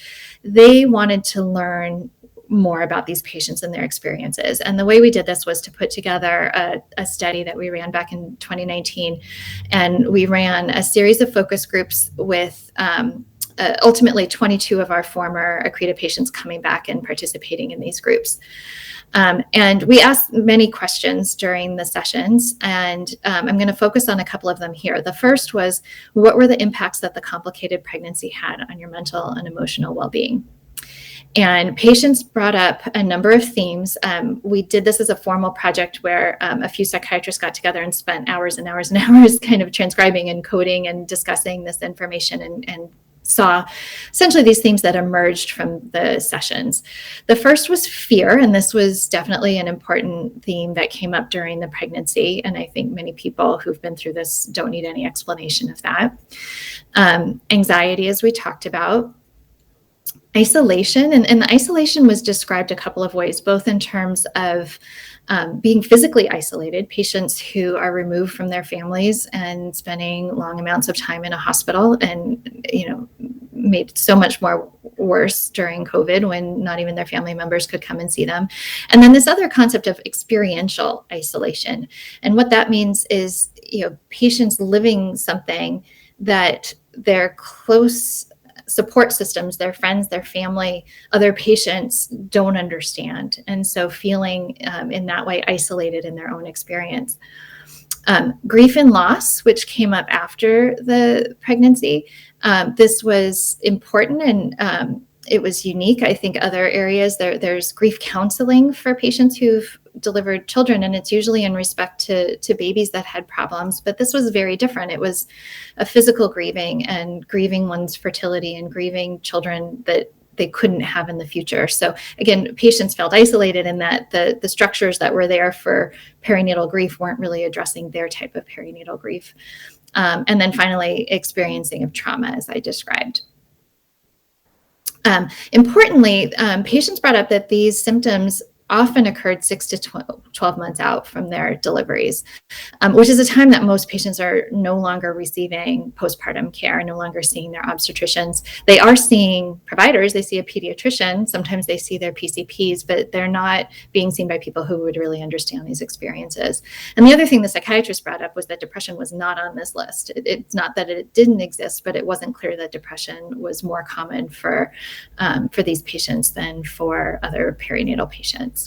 they wanted to learn more about these patients and their experiences. And the way we did this was to put together a study that we ran back in 2019. And we ran a series of focus groups with ultimately 22 of our former Accreta patients coming back and participating in these groups. And we asked many questions during the sessions, and I'm going to focus on a couple of them here. The first was, what were the impacts that the complicated pregnancy had on your mental and emotional well-being? And patients brought up a number of themes. We did this as a formal project where a few psychiatrists got together and spent hours and hours and hours kind of transcribing and coding and discussing this information and saw essentially these themes that emerged from the sessions. The first was fear, and this was definitely an important theme that came up during the pregnancy. And I think many people who've been through this don't need any explanation of that. Anxiety, as we talked about. Isolation, and the isolation was described a couple of ways, both in terms of being physically isolated, patients who are removed from their families and spending long amounts of time in a hospital, and made so much more worse during COVID when not even their family members could come and see them. And then this other concept of experiential isolation, and what that means is patients living something that their close support systems, their friends, their family, other patients don't understand. And so feeling in that way isolated in their own experience. Grief and loss, which came up after the pregnancy. This was important and it was unique. I think other areas, there's grief counseling for patients who've delivered children, and it's usually in respect to babies that had problems, but this was very different. It was a physical grieving and grieving one's fertility and grieving children that they couldn't have in the future. So again, patients felt isolated in that the structures that were there for perinatal grief weren't really addressing their type of perinatal grief. And then finally, experiencing of trauma, as I described. Importantly, patients brought up that these symptoms often occurred 6 to 12 months out from their deliveries, which is a time that most patients are no longer receiving postpartum care, no longer seeing their obstetricians. They are seeing providers, they see a pediatrician, sometimes they see their PCPs, but they're not being seen by people who would really understand these experiences. And the other thing the psychiatrist brought up was that depression was not on this list. It's not that it didn't exist, but it wasn't clear that depression was more common for these patients than for other perinatal patients.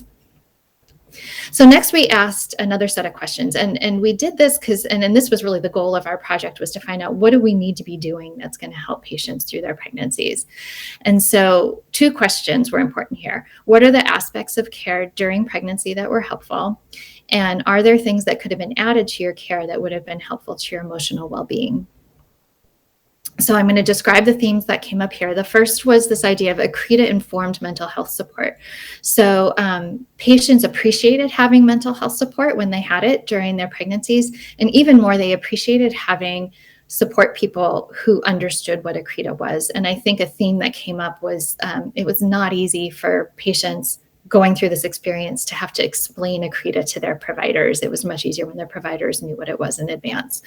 So next we asked another set of questions, and we did this because, and this was really the goal of our project, was to find out, what do we need to be doing that's going to help patients through their pregnancies? And so 2 questions were important here. What are the aspects of care during pregnancy that were helpful? And are there things that could have been added to your care that would have been helpful to your emotional well-being? So I'm going to describe the themes that came up here. The first was this idea of Accreta-informed mental health support. So patients appreciated having mental health support when they had it during their pregnancies, and even more, they appreciated having support people who understood what Accreta was. And I think a theme that came up was it was not easy for patients going through this experience to have to explain Accreta to their providers. It was much easier when their providers knew what it was in advance.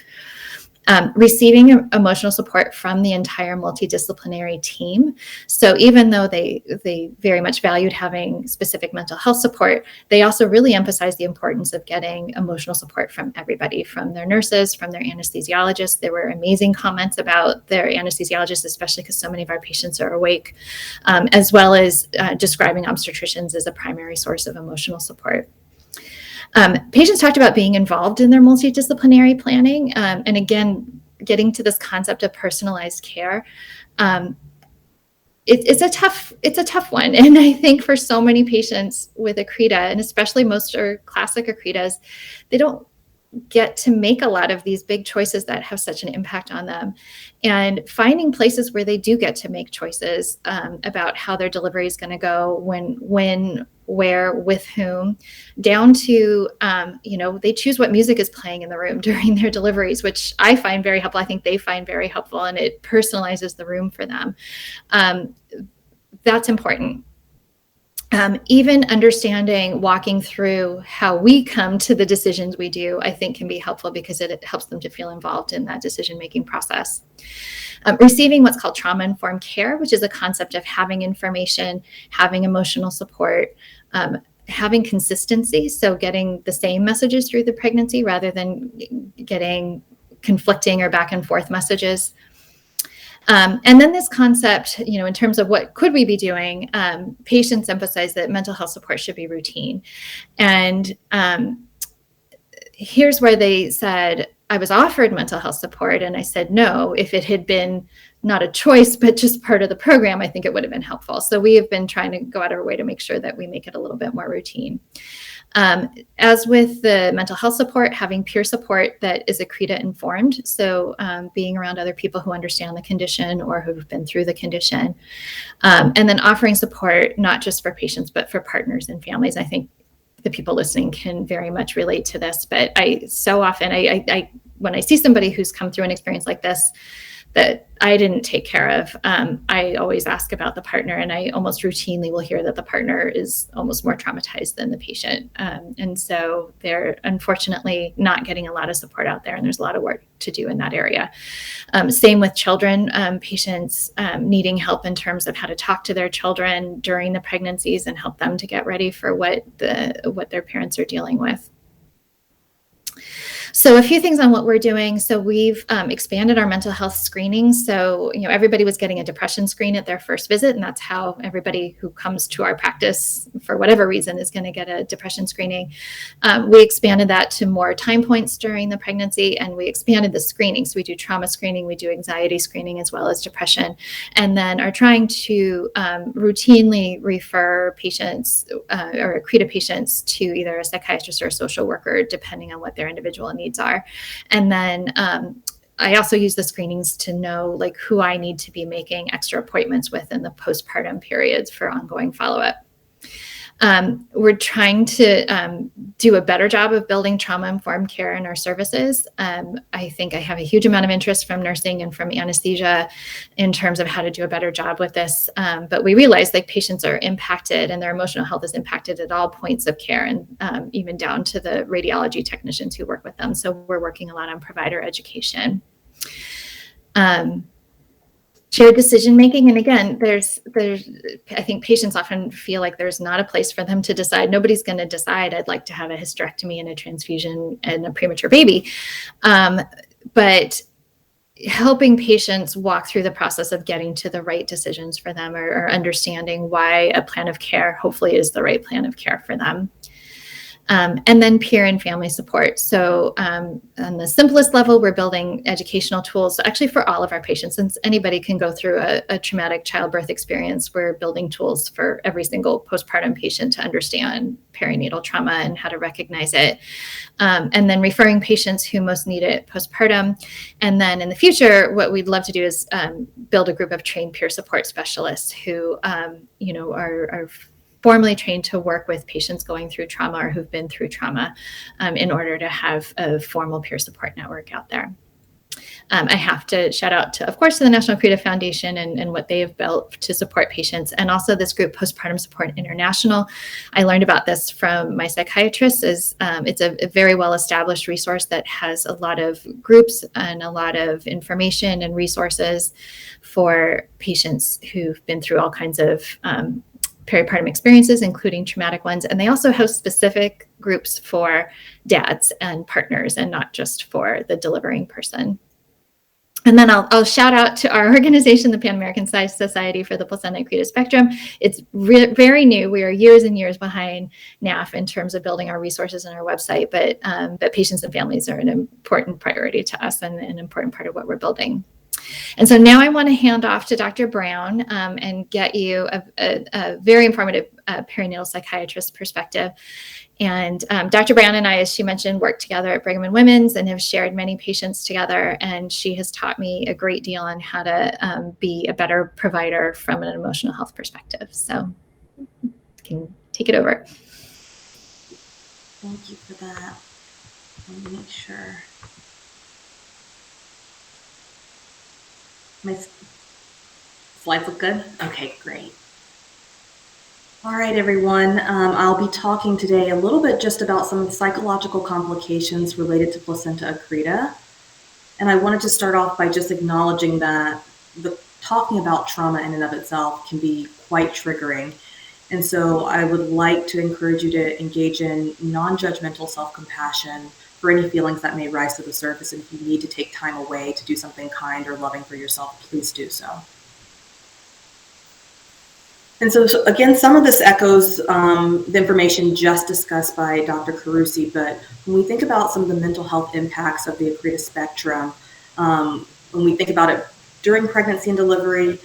Receiving emotional support from the entire multidisciplinary team. So even though they very much valued having specific mental health support, they also really emphasized the importance of getting emotional support from everybody, from their nurses, from their anesthesiologists. There were amazing comments about their anesthesiologists, especially because so many of our patients are awake, as well as describing obstetricians as a primary source of emotional support. Patients talked about being involved in their multidisciplinary planning, and again, getting to this concept of personalized care. it's a tough one. And I think for so many patients with Accreta, and especially most are classic Accretas, they don't get to make a lot of these big choices that have such an impact on them. And finding places where they do get to make choices about how their delivery is going to go, when, where, with whom, down to, they choose what music is playing in the room during their deliveries, which I find very helpful. I think they find very helpful, and it personalizes the room for them. That's important. Even understanding, walking through how we come to the decisions we do, I think can be helpful because it helps them to feel involved in that decision-making process. Receiving what's called trauma-informed care, which is a concept of having information, having emotional support, having consistency, so getting the same messages through the pregnancy rather than getting conflicting or back and forth messages. And then this concept, in terms of what could we be doing, patients emphasize that mental health support should be routine. And here's where they said, I was offered mental health support, and I said no. If it had been not a choice, but just part of the program, I think it would have been helpful. So we have been trying to go out of our way to make sure that we make it a little bit more routine. As with the mental health support, having peer support that is Accreta informed. So being around other people who understand the condition or who've been through the condition. And then offering support, not just for patients, but for partners and families. I think the people listening can very much relate to this, but so often when I see somebody who's come through an experience like this that I didn't take care of, I always ask about the partner, and I almost routinely will hear that the partner is almost more traumatized than the patient. And so they're unfortunately not getting a lot of support out there, and there's a lot of work to do in that area. Same with children, patients needing help in terms of how to talk to their children during the pregnancies and help them to get ready for what their parents are dealing with. So a few things on what we're doing. So we've expanded our mental health screening. So, everybody was getting a depression screen at their first visit, and that's how everybody who comes to our practice for whatever reason is going to get a depression screening. We expanded that to more time points during the pregnancy, and we expanded the screening. So we do trauma screening, we do anxiety screening, as well as depression, and then are trying to routinely refer patients or Accreta patients to either a psychiatrist or a social worker, depending on what their individual needs are. And then I also use the screenings to know who I need to be making extra appointments with in the postpartum periods for ongoing follow-up. We're trying to do a better job of building trauma-informed care in our services. I think I have a huge amount of interest from nursing and from anesthesia in terms of how to do a better job with this. But we realize patients are impacted and their emotional health is impacted at all points of care, and even down to the radiology technicians who work with them. So we're working a lot on provider education. Shared decision-making. And again, there's, I think patients often feel like there's not a place for them to decide. Nobody's going to decide, I'd like to have a hysterectomy and a transfusion and a premature baby. But helping patients walk through the process of getting to the right decisions for them, or understanding why a plan of care hopefully is the right plan of care for them. And then peer and family support. So on the simplest level, we're building educational tools actually for all of our patients. Since anybody can go through a traumatic childbirth experience, we're building tools for every single postpartum patient to understand perinatal trauma and how to recognize it. And then referring patients who most need it postpartum. And then in the future, what we'd love to do is build a group of trained peer support specialists who are formally trained to work with patients going through trauma or who've been through trauma in order to have a formal peer support network out there. I have to shout out to, of course, to the National Accreta Foundation and what they have built to support patients, and also this group, Postpartum Support International. I learned about this from my psychiatrist. It's a very well-established resource that has a lot of groups and a lot of information and resources for patients who've been through all kinds of peripartum experiences, including traumatic ones. And they also have specific groups for dads and partners, and not just for the delivering person. And then I'll shout out to our organization, the Pan American Society for the Placenta Accreta Spectrum. It's very new. We are years and years behind NAF in terms of building our resources and our website, but patients and families are an important priority to us and an important part of what we're building. And so now I want to hand off to Dr. Brown and get you a very informative perinatal psychiatrist perspective. And Dr. Brown and I, as she mentioned, work together at Brigham and Women's and have shared many patients together. And she has taught me a great deal on how to be a better provider from an emotional health perspective. So you can take it over. Thank you for that. Let me make sure. My slides look good? Okay, great. All right, everyone. I'll be talking today a little bit just about some psychological complications related to placenta accreta. And I wanted to start off by just acknowledging that talking about trauma in and of itself can be quite triggering. And so I would like to encourage you to engage in non-judgmental self-compassion for any feelings that may rise to the surface. And if you need to take time away to do something kind or loving for yourself, please do so. And so again, some of this echoes the information just discussed by Dr. Terlitzy, but when we think about some of the mental health impacts of the Accreta spectrum, when we think about it during pregnancy and delivery,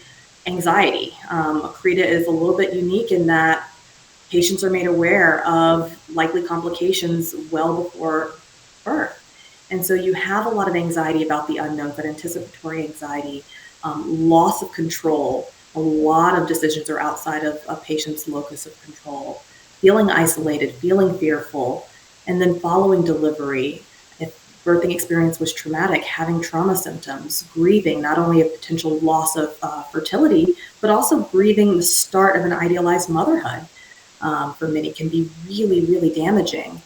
anxiety. Accreta is a little bit unique in that patients are made aware of likely complications well before birth. And so you have a lot of anxiety about the unknown, but anticipatory anxiety, loss of control. A lot of decisions are outside of a patient's locus of control, feeling isolated, feeling fearful, and then following delivery, if birthing experience was traumatic, having trauma symptoms, grieving not only a potential loss of fertility, but also grieving the start of an idealized motherhood for many can be really, really damaging.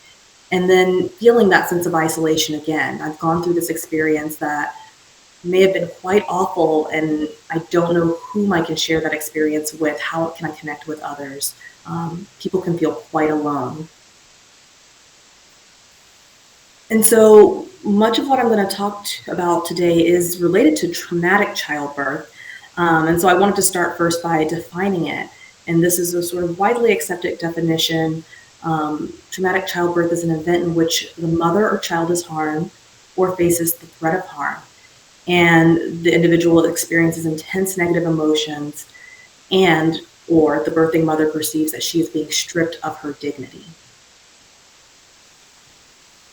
And then feeling that sense of isolation again. I've gone through this experience that may have been quite awful, and I don't know whom I can share that experience with. How can I connect with others? People can feel quite alone. And so much of what I'm going to talk about today is related to traumatic childbirth. And so I wanted to start first by defining it. And this is a sort of widely accepted definition. Traumatic childbirth is an event in which the mother or child is harmed or faces the threat of harm. And the individual experiences intense negative emotions, and or the birthing mother perceives that she is being stripped of her dignity.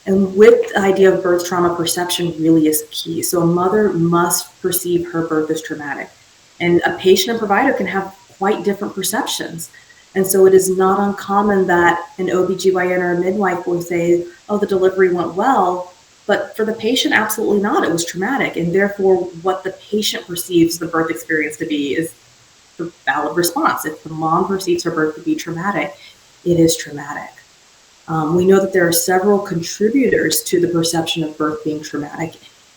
And with the idea of birth trauma, perception really is key. So a mother must perceive her birth as traumatic. And a patient and provider can have quite different perceptions. And so it is not uncommon that an OBGYN or a midwife will say, oh, the delivery went well. But for the patient, absolutely not. It was traumatic. And therefore, what the patient perceives the birth experience to be is the valid response. If the mom perceives her birth to be traumatic, it is traumatic. We know that there are several contributors to the perception of birth being traumatic.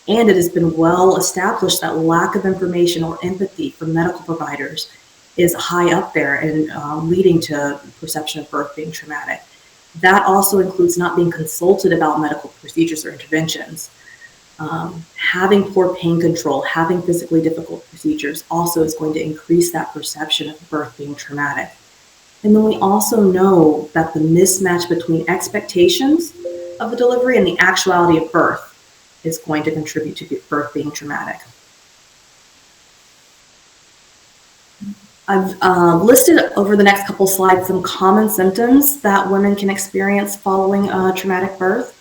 And it has been well established that lack of information or empathy from medical providers is high up there and leading to perception of birth being traumatic. That also includes not being consulted about medical procedures or interventions. Having poor pain control, having physically difficult procedures also is going to increase that perception of birth being traumatic. And then we also know that the mismatch between expectations of the delivery and the actuality of birth is going to contribute to birth being traumatic. I've listed over the next couple slides some common symptoms that women can experience following a traumatic birth.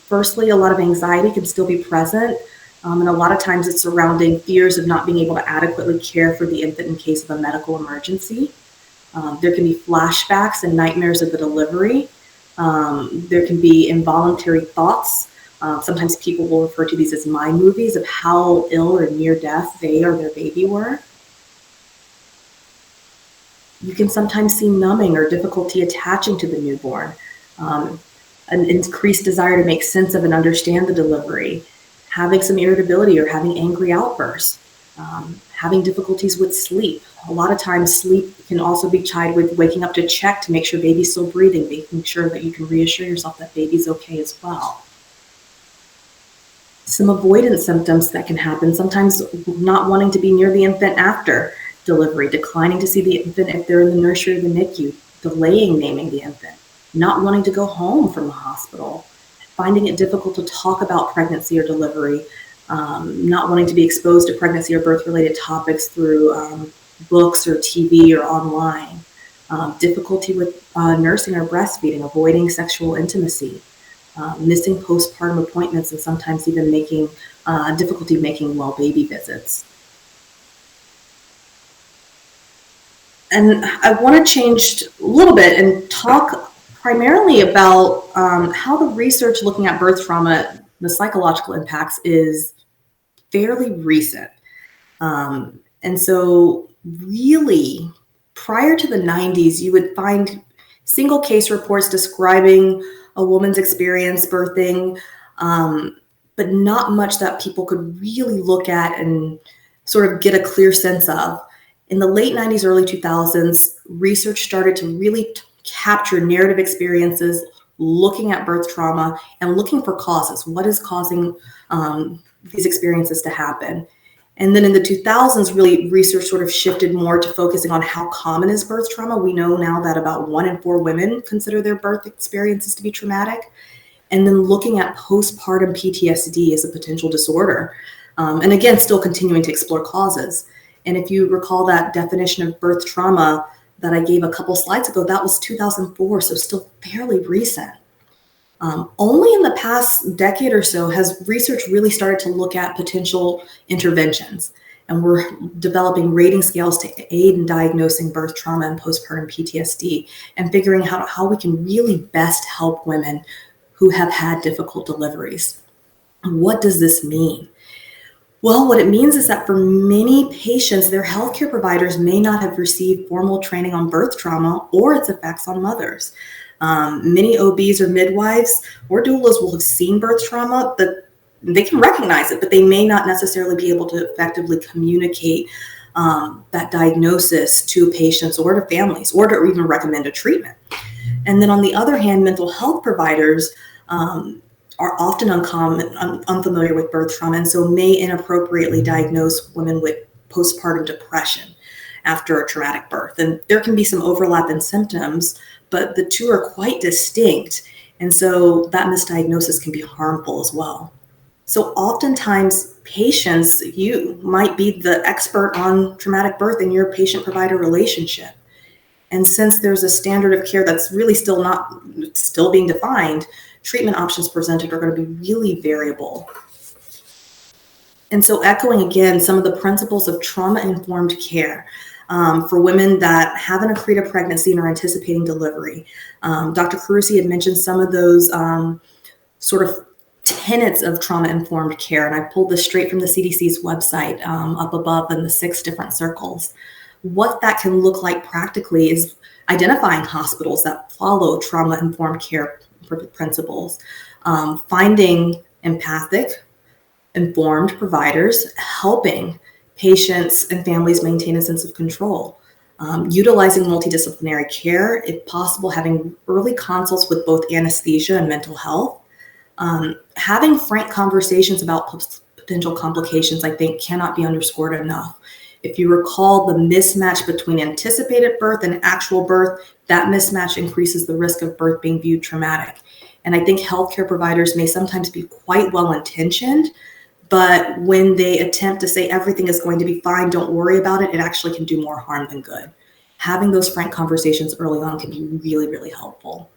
Firstly, a lot of anxiety can still be present, and a lot of times it's surrounding fears of not being able to adequately care for the infant in case of a medical emergency. There can be flashbacks and nightmares of the delivery. There can be involuntary thoughts. Sometimes people will refer to these as mind movies of how ill or near death they or their baby were. You can sometimes see numbing or difficulty attaching to the newborn, an increased desire to make sense of and understand the delivery, having some irritability or having angry outbursts, having difficulties with sleep. A lot of times sleep can also be tied with waking up to check to make sure baby's still breathing, making sure that you can reassure yourself that baby's okay as well. Some avoidance symptoms that can happen, sometimes not wanting to be near the infant after delivery, declining to see the infant if they're in the nursery or the NICU, delaying naming the infant, not wanting to go home from the hospital, finding it difficult to talk about pregnancy or delivery, not wanting to be exposed to pregnancy or birth-related topics through books or TV or online, difficulty with nursing or breastfeeding, avoiding sexual intimacy, missing postpartum appointments, and sometimes even making difficulty making well baby visits. And I want to change a little bit and talk primarily about how the research looking at birth trauma, the psychological impacts, is fairly recent. And so really, prior to the 90s, you would find single case reports describing a woman's experience birthing, but not much that people could really look at and sort of get a clear sense of. In the late 90s, early 2000s, research started to really capture narrative experiences, looking at birth trauma and looking for causes. What is causing these experiences to happen? And then in the 2000s, really research sort of shifted more to focusing on how common is birth trauma. We know now that about 1 in 4 women consider their birth experiences to be traumatic. And then looking at postpartum PTSD as a potential disorder. And again, still continuing to explore causes. And if you recall that definition of birth trauma that I gave a couple slides ago, that was 2004, so still fairly recent. Only in the past decade or so has research really started to look at potential interventions. And we're developing rating scales to aid in diagnosing birth trauma and postpartum PTSD and figuring out how we can really best help women who have had difficult deliveries. What does this mean? Well, what it means is that for many patients, their healthcare providers may not have received formal training on birth trauma or its effects on mothers. Many OBs or midwives or doulas will have seen birth trauma, but they can recognize it, but they may not necessarily be able to effectively communicate that diagnosis to patients or to families, or to even recommend a treatment. And then on the other hand, mental health providers are often unfamiliar with birth trauma, and so may inappropriately diagnose women with postpartum depression after a traumatic birth. And there can be some overlap in symptoms, but the two are quite distinct. And so that misdiagnosis can be harmful as well. So oftentimes patients, you might be the expert on traumatic birth in your patient-provider relationship. And since there's a standard of care that's really still being defined, treatment options presented are going to be really variable. And so echoing again some of the principles of trauma-informed care for women that have an Accreta pregnancy and are anticipating delivery. Dr. Carusi had mentioned some of those sort of tenets of trauma-informed care, and I pulled this straight from the CDC's website up above in the 6 different circles. What that can look like practically is identifying hospitals that follow trauma-informed care principles, finding empathic, informed providers, helping patients and families maintain a sense of control, utilizing multidisciplinary care, if possible, having early consults with both anesthesia and mental health, having frank conversations about potential complications, I think cannot be underscored enough. If you recall the mismatch between anticipated birth and actual birth, that mismatch increases the risk of birth being viewed traumatic. And I think healthcare providers may sometimes be quite well-intentioned, but when they attempt to say everything is going to be fine, don't worry about it, it actually can do more harm than good. Having those frank conversations early on can be really, really helpful.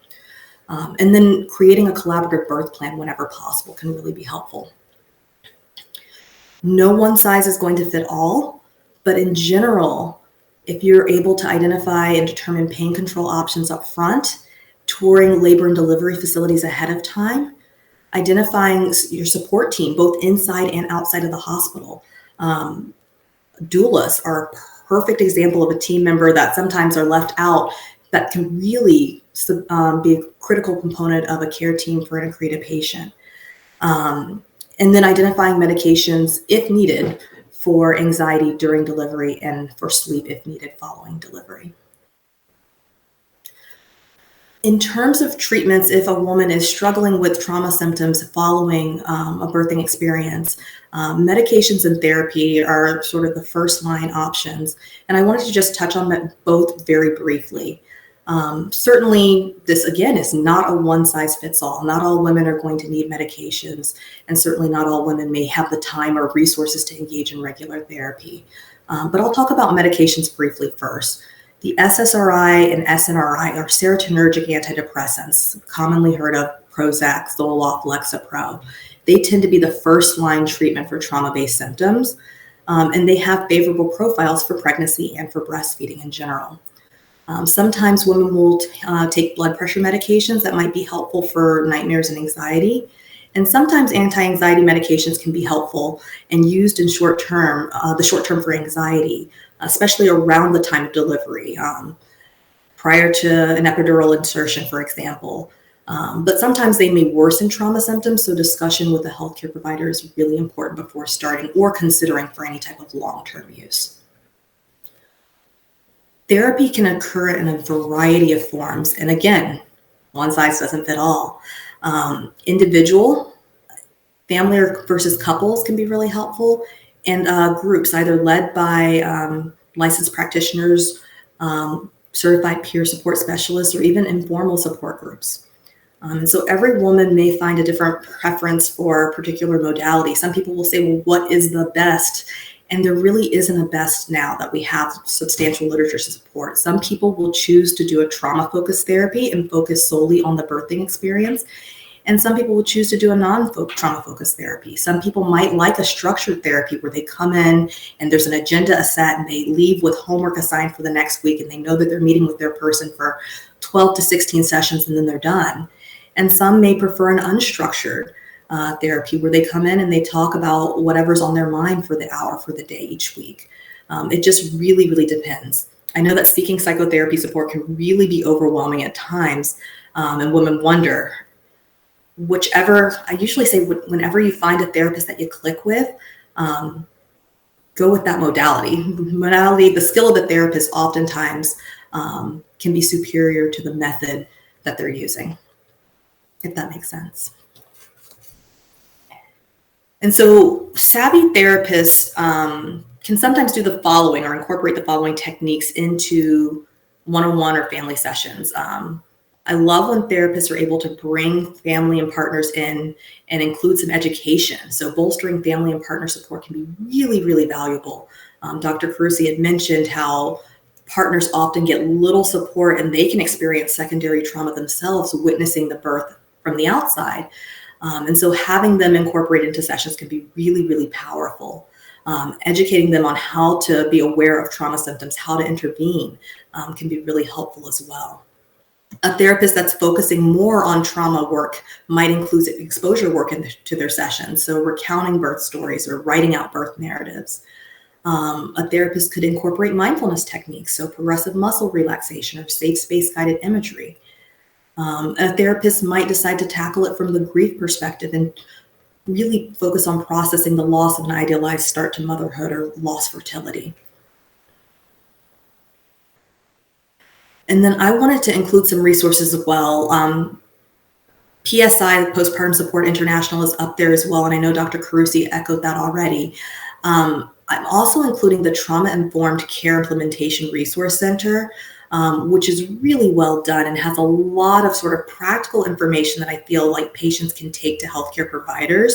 And then creating a collaborative birth plan whenever possible can really be helpful. No one size is going to fit all, but in general, if you're able to identify and determine pain control options up front, touring labor and delivery facilities ahead of time, identifying your support team, both inside and outside of the hospital. Doulas are a perfect example of a team member that sometimes are left out that can really be a critical component of a care team for an Accreta patient. And then identifying medications, if needed, for anxiety during delivery and for sleep if needed following delivery. In terms of treatments, if a woman is struggling with trauma symptoms following a birthing experience, medications and therapy are sort of the first line options. And I wanted to just touch on that both very briefly. Certainly, this again is not a one size fits all. Not all women are going to need medications, and certainly not all women may have the time or resources to engage in regular therapy. But I'll talk about medications briefly first. The SSRI and SNRI are serotonergic antidepressants, commonly heard of Prozac, Zoloft, Lexapro. They tend to be the first line treatment for trauma-based symptoms, and they have favorable profiles for pregnancy and for breastfeeding in general. Sometimes women will take blood pressure medications that might be helpful for nightmares and anxiety. And sometimes anti-anxiety medications can be helpful and used in the short term for anxiety, especially around the time of delivery, prior to an epidural insertion, for example. But sometimes they may worsen trauma symptoms, so discussion with a healthcare provider is really important before starting or considering for any type of long-term use. Therapy can occur in a variety of forms, and again, one size doesn't fit all. Individual, family versus couples can be really helpful, and groups either led by licensed practitioners, certified peer support specialists, or even informal support groups. So every woman may find a different preference for a particular modality. Some people will say, well, what is the best? And there really isn't a best now that we have substantial literature to support. Some people will choose to do a trauma-focused therapy and focus solely on the birthing experience. And some people will choose to do a non-trauma-focused therapy. Some people might like a structured therapy where they come in and there's an agenda set and they leave with homework assigned for the next week and they know that they're meeting with their person for 12 to 16 sessions and then they're done. And some may prefer an unstructured therapy where they come in and they talk about whatever's on their mind for the hour, for the day, each week. It just really, really depends. I know that seeking psychotherapy support can really be overwhelming at times, and women wonder, I usually say whenever you find a therapist that you click with, go with that modality. The skill of the therapist oftentimes can be superior to the method that they're using, if that makes sense. And so savvy therapists can sometimes do the following or incorporate the following techniques into one-on-one or family sessions. I love when therapists are able to bring family and partners in and include some education. So bolstering family and partner support can be really, really valuable. Dr. Terlitzy had mentioned how partners often get little support and they can experience secondary trauma themselves, witnessing the birth from the outside. And so having them incorporate into sessions can be really, really powerful. Educating them on how to be aware of trauma symptoms, how to intervene, can be really helpful as well. A therapist that's focusing more on trauma work might include exposure work into their sessions, so recounting birth stories or writing out birth narratives. A therapist could incorporate mindfulness techniques, so progressive muscle relaxation or safe space guided imagery. A therapist might decide to tackle it from the grief perspective and really focus on processing the loss of an idealized start to motherhood or lost fertility. And then I wanted to include some resources as well. PSI, Postpartum Support International, is up there as well, and I know Dr. Terlitzy echoed that already. I'm also including the Trauma Informed Care Implementation Resource Center, which is really well done and has a lot of sort of practical information that I feel like patients can take to healthcare providers,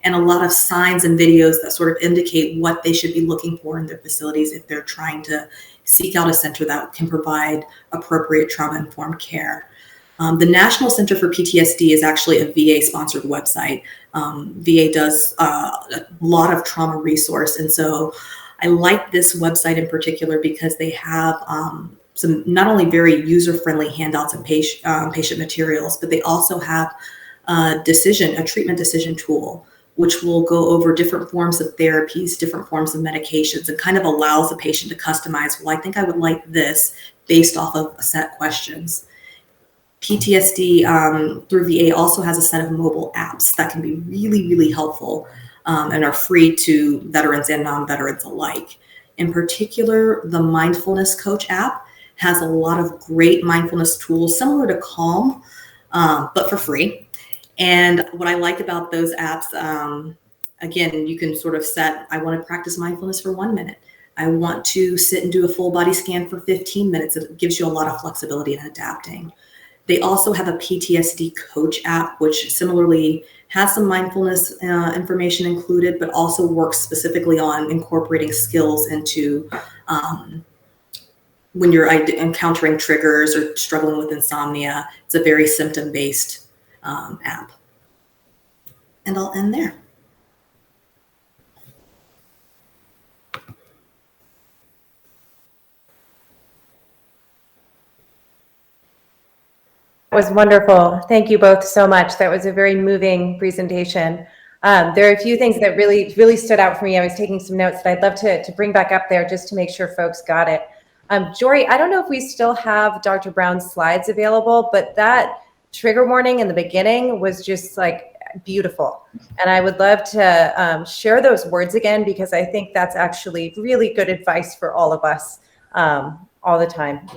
and a lot of signs and videos that sort of indicate what they should be looking for in their facilities if they're trying to seek out a center that can provide appropriate trauma-informed care. The National Center for PTSD is actually a VA-sponsored website. VA does a lot of trauma resource, and so I like this website in particular because they have some not only very user-friendly handouts and patient materials, but they also have a treatment decision tool, which will go over different forms of therapies, different forms of medications, and kind of allows the patient to customize, well, I think I would like this based off of a set questions. PTSD through VA also has a set of mobile apps that can be really, really helpful and are free to veterans and non-veterans alike. In particular, the Mindfulness Coach app has a lot of great mindfulness tools, similar to Calm, but for free. And what I like about those apps, again, you can sort of set, I want to practice mindfulness for 1 minute. I want to sit and do a full body scan for 15 minutes. It gives you a lot of flexibility in adapting. They also have a PTSD coach app, which similarly has some mindfulness information included, but also works specifically on incorporating skills into when you're encountering triggers or struggling with insomnia. It's a very symptom-based app. And I'll end there. Was wonderful. Thank you both so much. That was a very moving presentation. There are a few things that really stood out for me. I was taking some notes that I'd love to bring back up there just to make sure folks got it. Jory, I don't know if we still have Dr. Brown's slides available, but that trigger warning in the beginning was just like beautiful. And I would love to share those words again, because I think that's actually really good advice for all of us all the time.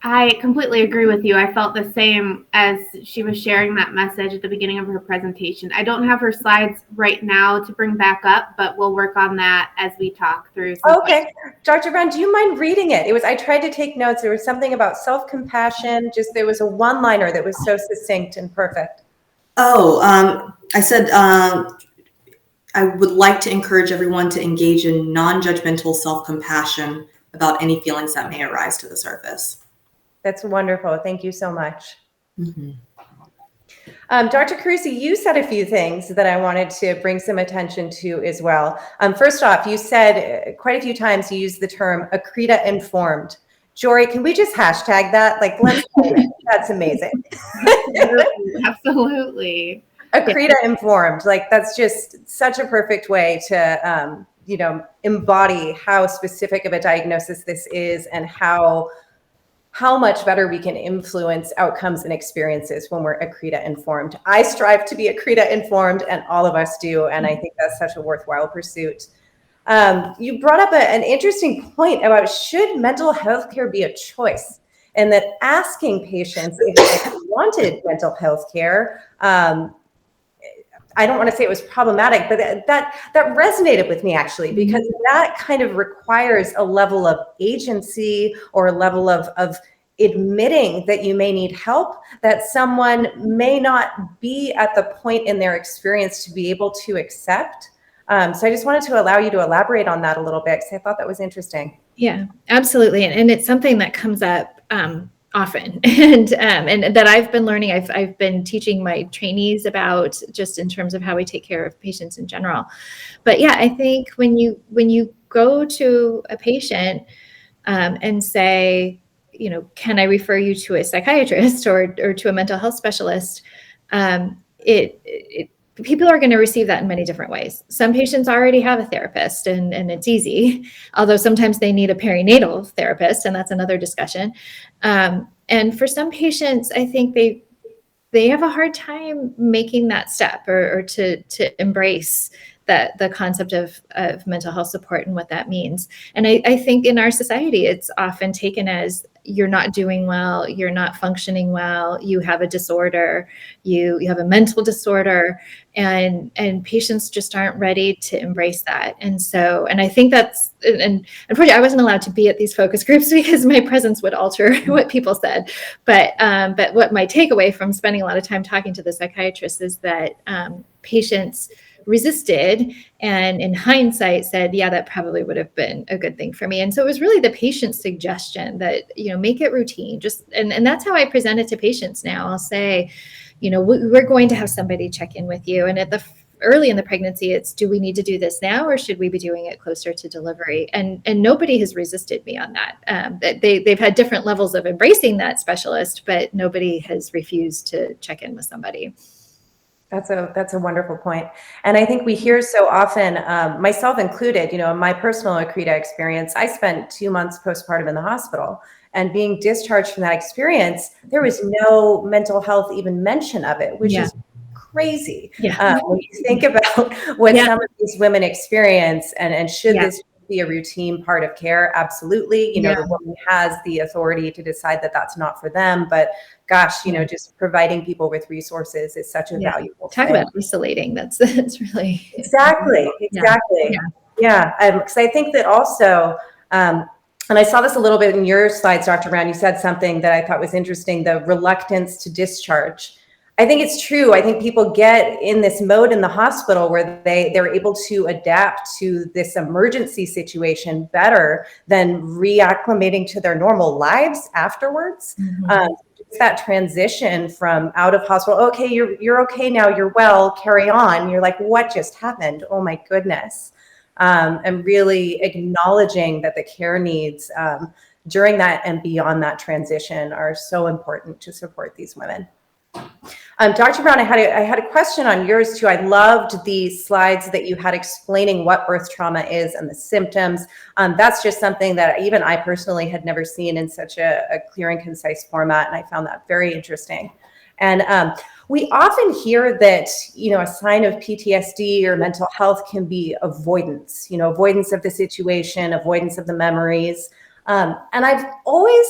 I completely agree with you. I felt the same as she was sharing that message at the beginning of her presentation. I don't have her slides right now to bring back up, but we'll work on that as we talk through. Okay. Dr. Brown, do you mind reading it? I tried to take notes. There was something about self-compassion. There was a one-liner that was so succinct and perfect. I said, I would like to encourage everyone to engage in non-judgmental self-compassion about any feelings that may arise to the surface. That's wonderful. Thank you so much. Mm-hmm. Dr. Terlitzy, you said a few things that I wanted to bring some attention to as well. First off, you said quite a few times, you used the term Accreta informed. Jory, can we just hashtag that? Like, that's amazing. Absolutely. Accreta informed, like that's just such a perfect way to, embody how specific of a diagnosis this is and how much better we can influence outcomes and experiences when we're Accreta informed. I strive to be Accreta informed, and all of us do, and I think that's such a worthwhile pursuit. You brought up an interesting point about should mental health care be a choice, and that asking patients if they wanted mental health care, I don't want to say it was problematic, but that resonated with me actually, because that kind of requires a level of agency or a level of admitting that you may need help, that someone may not be at the point in their experience to be able to accept. So I just wanted to allow you to elaborate on that a little bit, because I thought that was interesting. Yeah, absolutely. And it's something that comes up often, and that I've been learning. I've been teaching my trainees about, just in terms of how we take care of patients in general. But yeah, I think when you go to a patient and say, can I refer you to a psychiatrist or to a mental health specialist, people are going to receive that in many different ways. Some patients already have a therapist and it's easy, although sometimes they need a perinatal therapist, and that's another discussion. And for some patients, I think they have a hard time making that step or to embrace the concept of mental health support and what that means. And I think in our society, it's often taken as you're not doing well, you're not functioning well, you have a disorder, you have a mental disorder, and patients just aren't ready to embrace that. And I think that's, and unfortunately I wasn't allowed to be at these focus groups because my presence would alter what people said. But what my takeaway from spending a lot of time talking to the psychiatrist is that patients resisted, and in hindsight said, yeah, that probably would have been a good thing for me. And so it was really the patient's suggestion that, make it routine. And that's how I present it to patients now. I'll say, we're going to have somebody check in with you. And early in the pregnancy, it's, do we need to do this now, or should we be doing it closer to delivery? And nobody has resisted me on that. They've had different levels of embracing that specialist, but nobody has refused to check in with somebody. That's a wonderful point. And I think we hear so often, myself included, in my personal Accreta experience, I spent 2 months postpartum in the hospital, and being discharged from that experience, there was no mental health even mention of it, which is crazy. Yeah. When you think about what some of these women experience, and should this be a routine part of care? Absolutely. The woman has the authority to decide that that's not for them, but gosh, just providing people with resources is such a valuable Talk thing. about isolating. That's really exactly. Yeah. Yeah, because I think that also, and I saw this a little bit in your slides, Dr. Brown, you said something that I thought was interesting, the reluctance to discharge. I think it's true. I think people get in this mode in the hospital where they're able to adapt to this emergency situation better than reacclimating to their normal lives afterwards. That transition from out of hospital, okay, you're okay now, you're well, carry on. You're like, what just happened? Oh my goodness. And really acknowledging that the care needs during that and beyond that transition are so important to support these women. Dr. Brown, I had a question on yours too. I loved the slides that you had explaining what birth trauma is and the symptoms. That's just something that even I personally had never seen in such a clear and concise format, and I found that very interesting. And we often hear that, a sign of PTSD or mental health can be avoidance, avoidance of the situation, avoidance of the memories. And I've always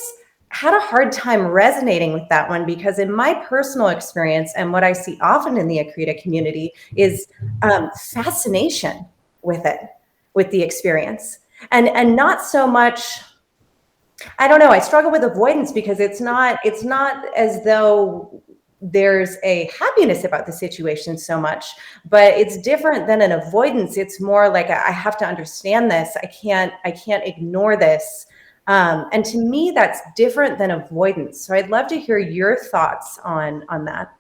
had a hard time resonating with that one, because in my personal experience and what I see often in the Accreta community is fascination with it, with the experience, and not so much, I don't know, I struggle with avoidance because it's not as though there's a happiness about the situation so much, but it's different than an avoidance. It's more like I have to understand this. I can't ignore this. And to me, that's different than avoidance. So I'd love to hear your thoughts on that.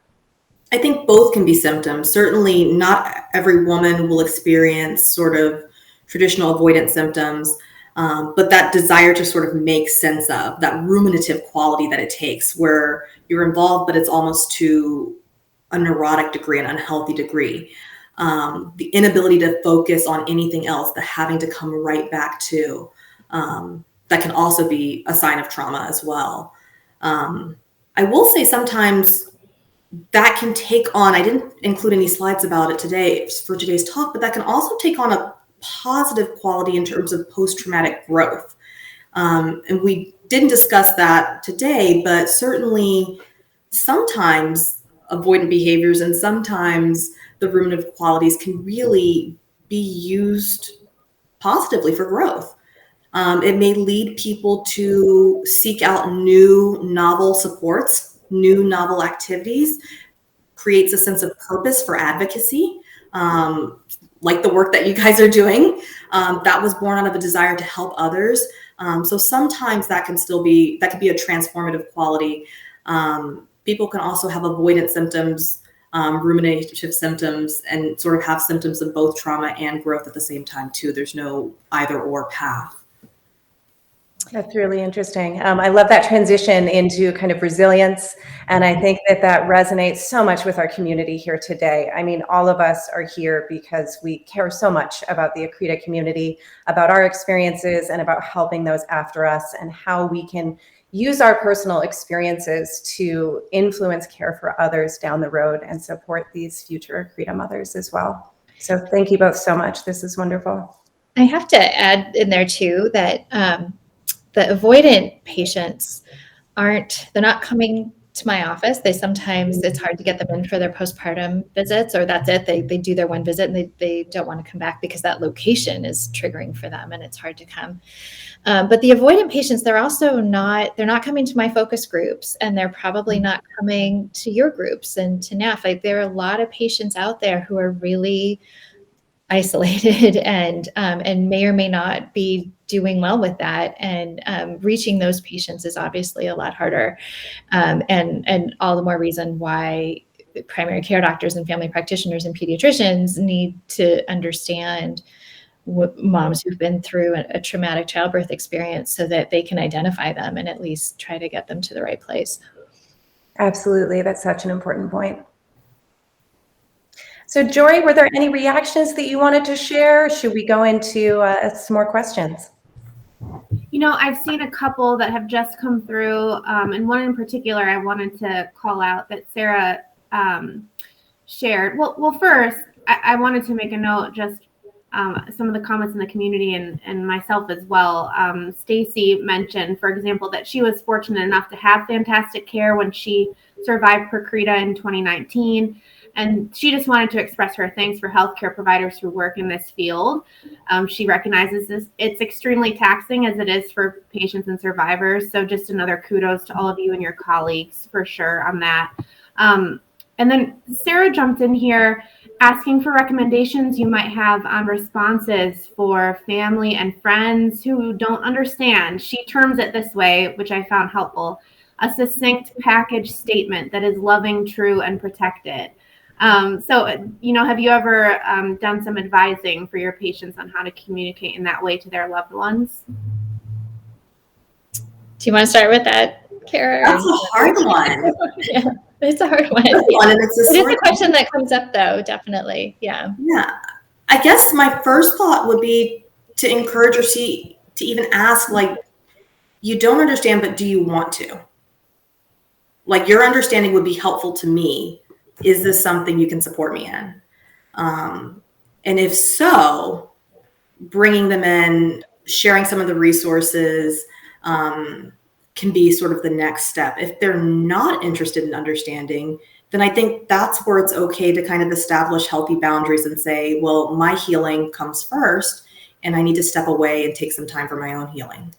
I think both can be symptoms. Certainly not every woman will experience sort of traditional avoidance symptoms, but that desire to sort of make sense of, that ruminative quality that it takes, where you're involved, but it's almost to a neurotic degree, an unhealthy degree. The inability to focus on anything else, the having to come right back to, that can also be a sign of trauma as well. I will say sometimes that can take on, I didn't include any slides about it today for today's talk, but that can also take on a positive quality in terms of post-traumatic growth. And we didn't discuss that today, but certainly sometimes avoidant behaviors and sometimes the ruminative qualities can really be used positively for growth. It may lead people to seek out new novel supports, new novel activities, creates a sense of purpose for advocacy, like the work that you guys are doing. That was born out of a desire to help others. So sometimes that can be a transformative quality. People can also have avoidant symptoms, ruminative symptoms, and sort of have symptoms of both trauma and growth at the same time too. There's no either or path. That's really interesting. I love that transition into kind of resilience. And I think that resonates so much with our community here today. I mean, all of us are here because we care so much about the Accreta community, about our experiences, and about helping those after us, and how we can use our personal experiences to influence care for others down the road and support these future Accreta mothers as well. So thank you both so much. This is wonderful. I have to add in there too that the avoidant patients they're not coming to my office. It's hard to get them in for their postpartum visits, or that's it. They do their one visit and they don't want to come back because that location is triggering for them and it's hard to come. But the avoidant patients, they're not coming to my focus groups, and they're probably not coming to your groups and to NAF. Like, there are a lot of patients out there who are really isolated and may or may not be doing well with that. And reaching those patients is obviously a lot harder. And all the more reason why primary care doctors and family practitioners and pediatricians need to understand moms who've been through a traumatic childbirth experience, so that they can identify them and at least try to get them to the right place. Absolutely. That's such an important point. So Jory, were there any reactions that you wanted to share? Should we go into some more questions? I've seen a couple that have just come through, and one in particular I wanted to call out that Sarah shared. Well, first, I wanted to make a note, just some of the comments in the community and myself as well. Stacy mentioned, for example, that she was fortunate enough to have fantastic care when she survived Accreta in 2019. And she just wanted to express her thanks for healthcare providers who work in this field. She recognizes it's extremely taxing as it is for patients and survivors. So just another kudos to all of you and your colleagues for sure on that. And then Sarah jumped in here asking for recommendations you might have on responses for family and friends who don't understand. She terms it this way, which I found helpful: a succinct package statement that is loving, true, and protected. So, have you ever done some advising for your patients on how to communicate in that way to their loved ones? Do you want to start with that, Kara? That's a hard one. Yeah, it's a hard one. It is a question that comes up, though, definitely. Yeah. Yeah. I guess my first thought would be to encourage or to even ask, like, you don't understand, but do you want to? Like, your understanding would be helpful to me. Is this something you can support me in? And if so, bringing them in, sharing some of the resources, can be sort of the next step. If they're not interested in understanding, then I think that's where it's okay to kind of establish healthy boundaries and say, well, my healing comes first, and I need to step away and take some time for my own healing.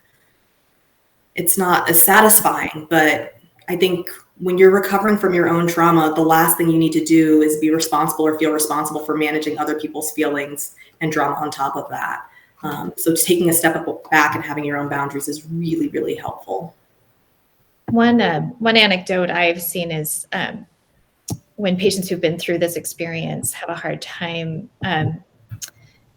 It's not as satisfying, but I think when you're recovering from your own trauma, the last thing you need to do is be responsible or feel responsible for managing other people's feelings and drama on top of that. So taking a step back and having your own boundaries is really, really helpful. One anecdote I've seen is when patients who've been through this experience have a hard time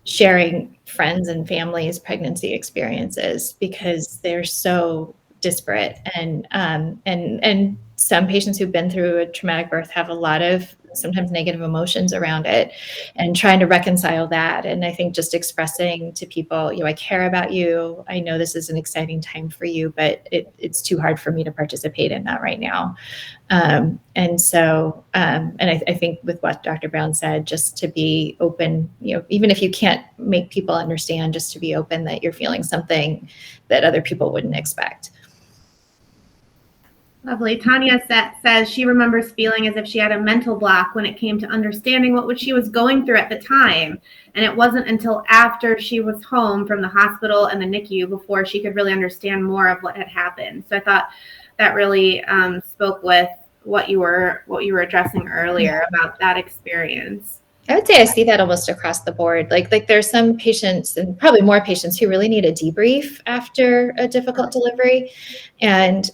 sharing friends and families' pregnancy experiences because they're so disparate, and some patients who've been through a traumatic birth have a lot of sometimes negative emotions around it, and trying to reconcile that. And I think just expressing to people, I care about you. I know this is an exciting time for you, but it's too hard for me to participate in that right now. And I think with what Dr. Brown said, just to be open, even if you can't make people understand, just to be open that you're feeling something that other people wouldn't expect. Lovely. Tanya says she remembers feeling as if she had a mental block when it came to understanding what she was going through at the time. And it wasn't until after she was home from the hospital and the NICU before she could really understand more of what had happened. So I thought that really spoke with what you were addressing earlier about that experience. I would say I see that almost across the board. Like there's some patients, and probably more patients, who really need a debrief after a difficult delivery. And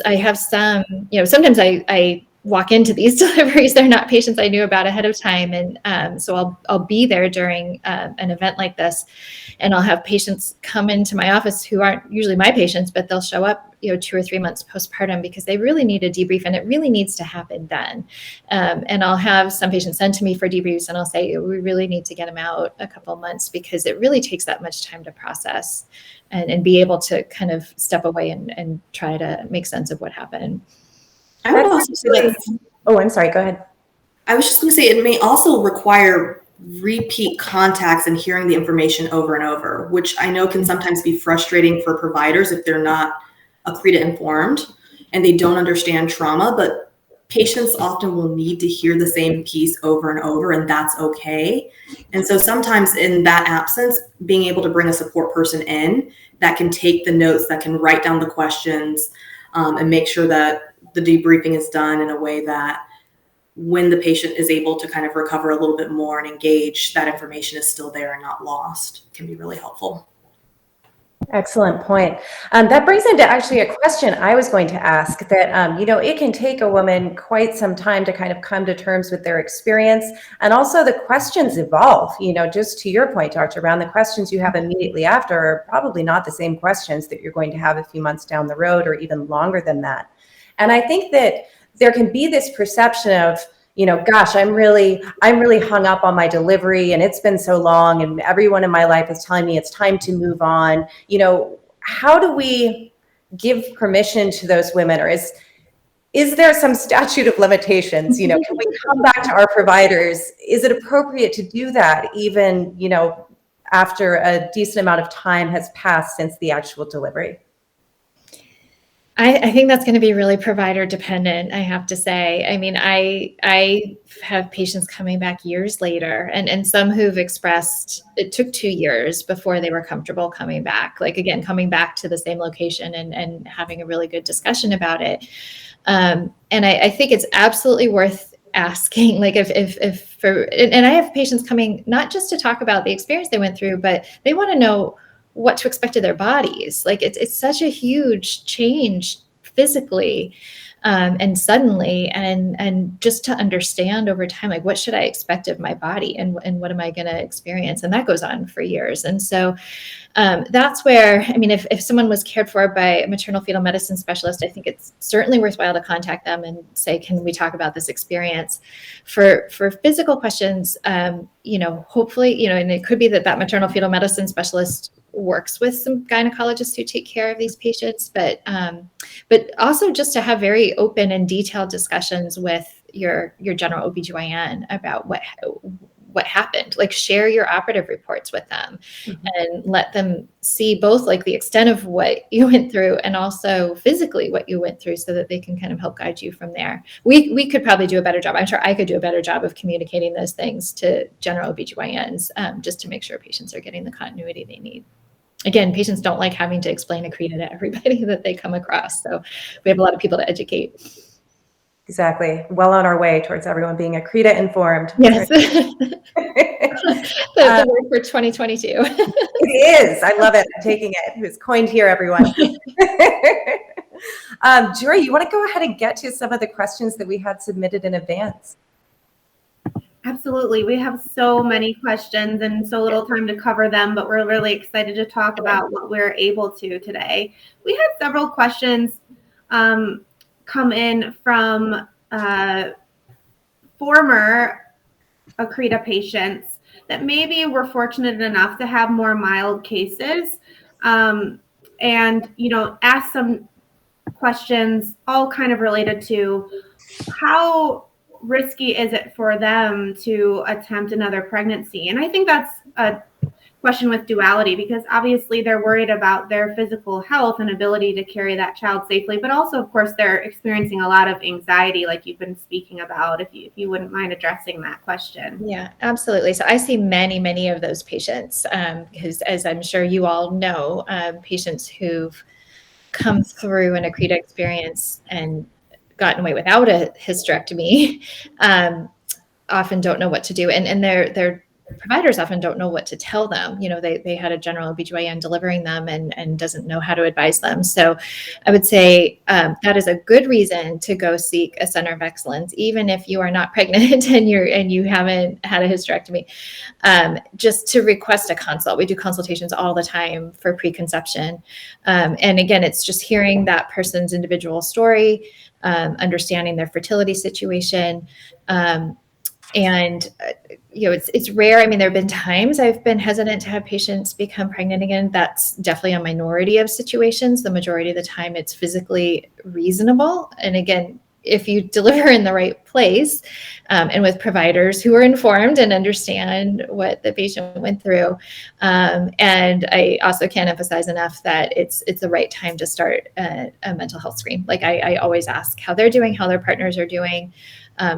I have some, sometimes I walk into these deliveries. They're not patients I knew about ahead of time. And so I'll be there during an event like this, and I'll have patients come into my office who aren't usually my patients, but they'll show up, 2 or 3 months postpartum because they really need a debrief, and it really needs to happen then. And I'll have some patients send to me for debriefs, and I'll say, we really need to get them out a couple of months because it really takes that much time to process and be able to kind of step away and try to make sense of what happened. I would also say, oh, I'm sorry, go ahead. I was just going to say, it may also require repeat contacts and hearing the information over and over, which I know can sometimes be frustrating for providers if they're not Accreta informed and they don't understand trauma, but patients often will need to hear the same piece over and over, and that's okay. And so sometimes in that absence, being able to bring a support person in that can take the notes, that can write down the questions, and make sure that the debriefing is done in a way that when the patient is able to kind of recover a little bit more and engage, that information is still there and not lost, can be really helpful. Excellent point. That brings into actually a question I was going to ask that, it can take a woman quite some time to kind of come to terms with their experience. And also the questions evolve, just to your point, Dr. Brown, the questions you have immediately after are probably not the same questions that you're going to have a few months down the road or even longer than that. And I think that there can be this perception of, gosh, I'm really hung up on my delivery and it's been so long and everyone in my life is telling me it's time to move on. How do we give permission to those women, or is there some statute of limitations? Can we come back to our providers? Is it appropriate to do that even, after a decent amount of time has passed since the actual delivery? I think that's going to be really provider dependent, I have to say. I mean, I have patients coming back years later, and some who've expressed it took 2 years before they were comfortable coming back. Like, again, coming back to the same location and having a really good discussion about it. And I think it's absolutely worth asking, like, if for, and I have patients coming not just to talk about the experience they went through, but they want to know what to expect of their bodies. Like, it's such a huge change physically, and suddenly, and just to understand over time, like, what should I expect of my body, and what am I going to experience? And that goes on for years. And so that's where, I mean, if someone was cared for by a maternal fetal medicine specialist, I think it's certainly worthwhile to contact them and say, can we talk about this experience? For physical questions, hopefully, and it could be that maternal fetal medicine specialist works with some gynecologists who take care of these patients, but also just to have very open and detailed discussions with your general OBGYN about what happened. Like, share your operative reports with them, and let them see both, like, the extent of what you went through and also physically what you went through, so that they can kind of help guide you from there. We could probably do a better job. I'm sure I could do a better job of communicating those things to general OBGYNs, just to make sure patients are getting the continuity they need. Again, patients don't like having to explain Accreta to everybody that they come across. So we have a lot of people to educate. Exactly. Well on our way towards everyone being Accreta informed. Yes. The word for 2022. It is. I love it. I'm taking it. It was coined here, everyone. Jory, you want to go ahead and get to some of the questions that we had submitted in advance? Absolutely. We have so many questions and so little time to cover them, but we're really excited to talk about what we're able to today. We had several questions come in from former Accreta patients that maybe were fortunate enough to have more mild cases, and ask some questions all kind of related to how risky is it for them to attempt another pregnancy. And I think that's a question with duality, because obviously they're worried about their physical health and ability to carry that child safely, but also, of course, they're experiencing a lot of anxiety, like you've been speaking about. If you wouldn't mind addressing that question. Yeah, absolutely. So I see many of those patients, because, as I'm sure you all know, patients who've come through an Accreta experience and gotten away without a hysterectomy often don't know what to do, and their providers often don't know what to tell them. They had a general OBGYN delivering them and doesn't know how to advise them. So I would say that is a good reason to go seek a center of excellence, even if you are not pregnant and you haven't had a hysterectomy, just to request a consult. We do consultations all the time for preconception. And again, it's just hearing that person's individual story, understanding their fertility situation. It's rare. I mean, there have been times I've been hesitant to have patients become pregnant again. That's definitely a minority of situations. The majority of the time it's physically reasonable. And again, if you deliver in the right place, and with providers who are informed and understand what the patient went through. And I also can't emphasize enough that it's the right time to start a mental health screen. Like, I always ask how they're doing, how their partners are doing.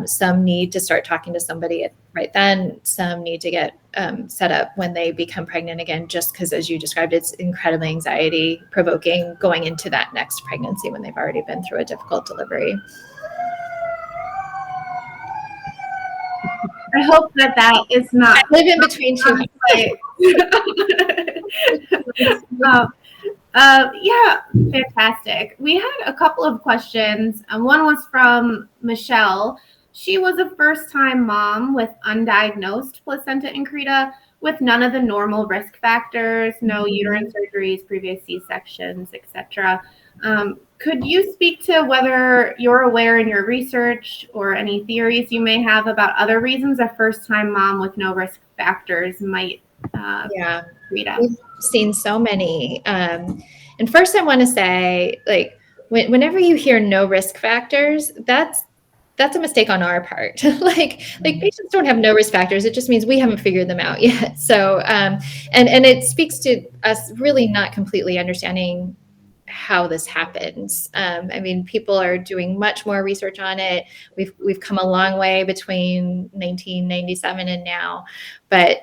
Some need to start talking to somebody right then. Some need to get set up when they become pregnant again, just because, as you described, it's incredibly anxiety provoking going into that next pregnancy when they've already been through a difficult delivery. I hope that is not. I live in between two. Yeah, fantastic. We had a couple of questions. One was from Michelle. She was a first-time mom with undiagnosed placenta Accreta with none of the normal risk factors, no uterine surgeries, previous C-sections, etc. Could you speak to whether you're aware in your research or any theories you may have about other reasons a first-time mom with no risk factors might Accreta? We've seen so many. And first I want to say, like, whenever you hear no risk factors, that's a mistake on our part. like patients don't have no risk factors. It just means we haven't figured them out yet. So, and it speaks to us really not completely understanding how this happens. I mean, people are doing much more research on it. We've come a long way between 1997 and now, but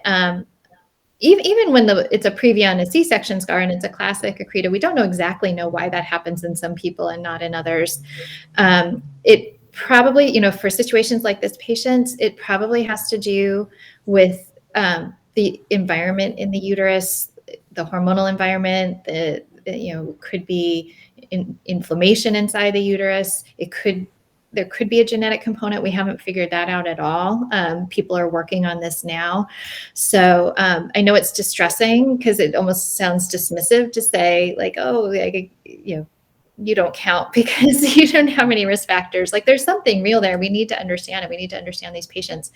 even when it's a previa and a C-section scar and it's a classic Accreta, we don't exactly know why that happens in some people and not in others. It probably, for situations like this patient, it probably has to do with the environment in the uterus, the hormonal environment, could be inflammation inside the uterus. There could be a genetic component. We haven't figured that out at all. People are working on this now. So I know it's distressing because it almost sounds dismissive to say like, oh, you don't count because you don't have any risk factors. Like there's something real there. We need to understand it. We need to understand these patients.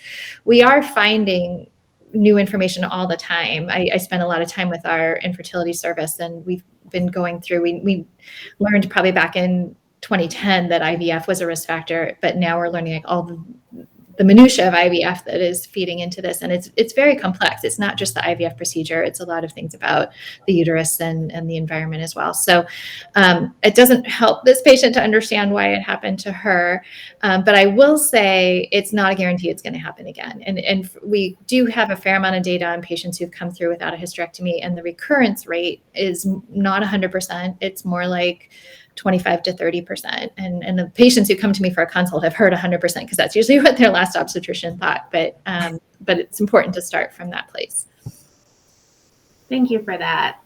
We are finding new information all the time. I spend a lot of time with our infertility service, and we've been going through, we learned probably back in 2010 that IVF was a risk factor, but now we're learning like all the minutia of IVF that is feeding into this. And it's very complex. It's not just the IVF procedure. It's a lot of things about the uterus and the environment as well. So it doesn't help this patient to understand why it happened to her. But I will say it's not a guarantee it's going to happen again. And we do have a fair amount of data on patients who've come through without a hysterectomy, and the recurrence rate is not 100%. It's more like 25 to 30%. And the patients who come to me for a consult have heard 100% because that's usually what their last obstetrician thought. But it's important to start from that place. Thank you for that.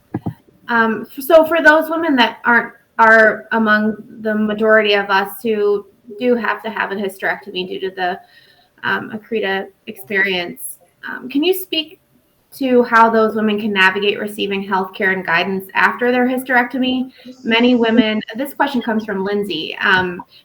So for those women that are among the majority of us who do have to have a hysterectomy due to the Accreta experience, can you speak to how those women can navigate receiving healthcare and guidance after their hysterectomy? Many women, this question comes from Lindsay.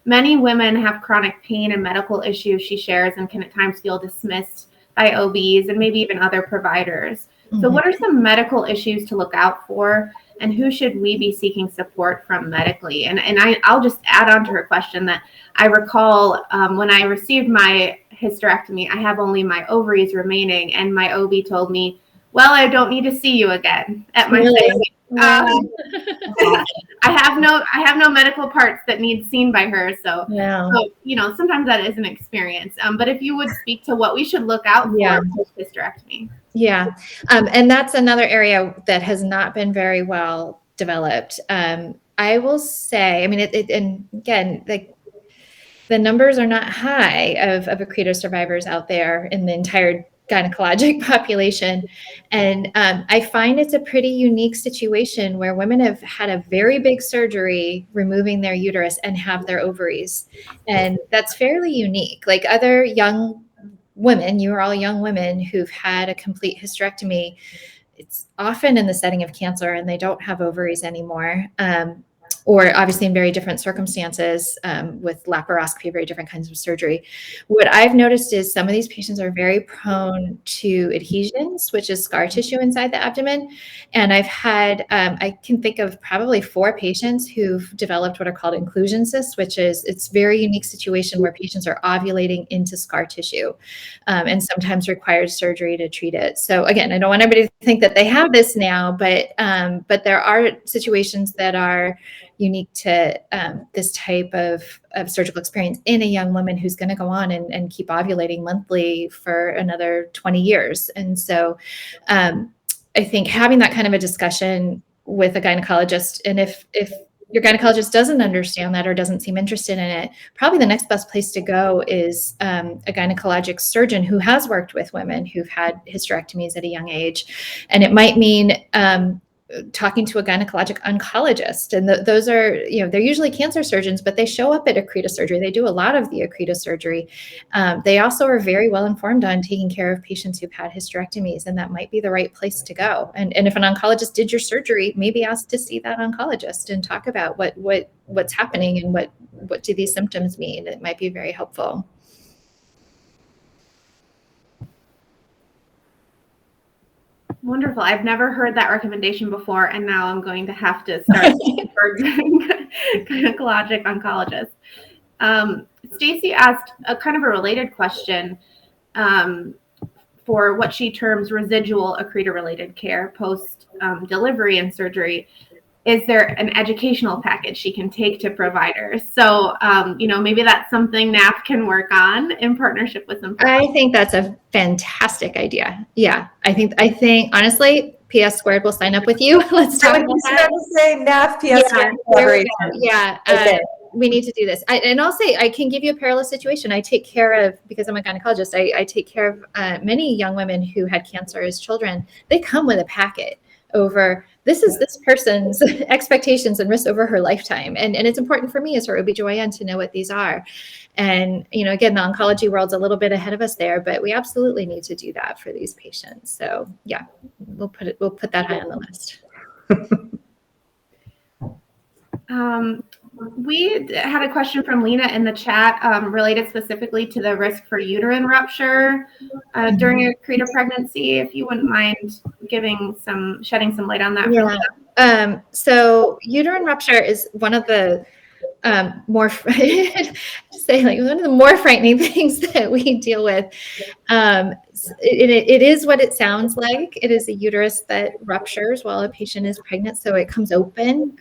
Many women have chronic pain and medical issues, she shares, and can at times feel dismissed by OBs and maybe even other providers. Mm-hmm. So what are some medical issues to look out for, and who should we be seeking support from medically? And I'll just add on to her question that I recall when I received my hysterectomy, I have only my ovaries remaining, and my OB told me, well, I don't need to see you again at my really? I have no medical parts that need seen by her. So sometimes that is an experience. But if you would speak to what we should look out for post hysterectomy. Yeah. And that's another area that has not been very well developed. I will say, I mean, and again, like the numbers are not high of Accreta survivors out there in the entire gynecologic population. And I find it's a pretty unique situation where women have had a very big surgery removing their uterus and have their ovaries. And that's fairly unique. Like other young women, you are all young women who've had a complete hysterectomy. It's often in the setting of cancer and they don't have ovaries anymore. Or obviously in very different circumstances with laparoscopy, very different kinds of surgery. What I've noticed is some of these patients are very prone to adhesions, which is scar tissue inside the abdomen. And I've had, I can think of probably 4 patients who've developed what are called inclusion cysts, which is, it's a very unique situation where patients are ovulating into scar tissue and sometimes requires surgery to treat it. So again, I don't want everybody to think that they have this now, but there are situations that are unique to this type of surgical experience in a young woman who's going to go on and keep ovulating monthly for another 20 years. And so I think having that kind of a discussion with a gynecologist, and if your gynecologist doesn't understand that or doesn't seem interested in it, probably the next best place to go is a gynecologic surgeon who has worked with women who've had hysterectomies at a young age. And it might mean talking to a gynecologic oncologist. And those are, they're usually cancer surgeons, but they show up at Accreta surgery. They do a lot of the Accreta surgery. They also are very well informed on taking care of patients who've had hysterectomies, and that might be the right place to go. And if an oncologist did your surgery, maybe ask to see that oncologist and talk about what's happening and what do these symptoms mean. It might be very helpful. Wonderful. I've never heard that recommendation before, and now I'm going to have to start for gynecologic oncologist. Stacy asked a kind of a related question for what she terms residual Accreta-related care post delivery and surgery. is there an educational package she can take to providers? So, maybe that's something NAF can work on in partnership with some providers. I think that's a fantastic idea. Yeah, I think honestly, PS Squared will sign up with you. Let's talk about that. Say NAF, PS Squared collaboration. Yeah. Okay. We need to do this. And I'll say, I can give you a parallel situation. I take care of, because I'm a gynecologist, I take care of many young women who had cancer as children. They come with a packet over, this is this person's expectations and risks over her lifetime. And it's important for me as her OBGYN to know what these are. And, again, the oncology world's a little bit ahead of us there, but we absolutely need to do that for these patients. So yeah, we'll put that high on the list. We had a question from Lena in the chat related specifically to the risk for uterine rupture during a Accreta pregnancy. If you wouldn't mind shedding some light on that. Yeah. So uterine rupture is one of the more frightening things that we deal with. It is what it sounds like. It is a uterus that ruptures while a patient is pregnant. So it comes open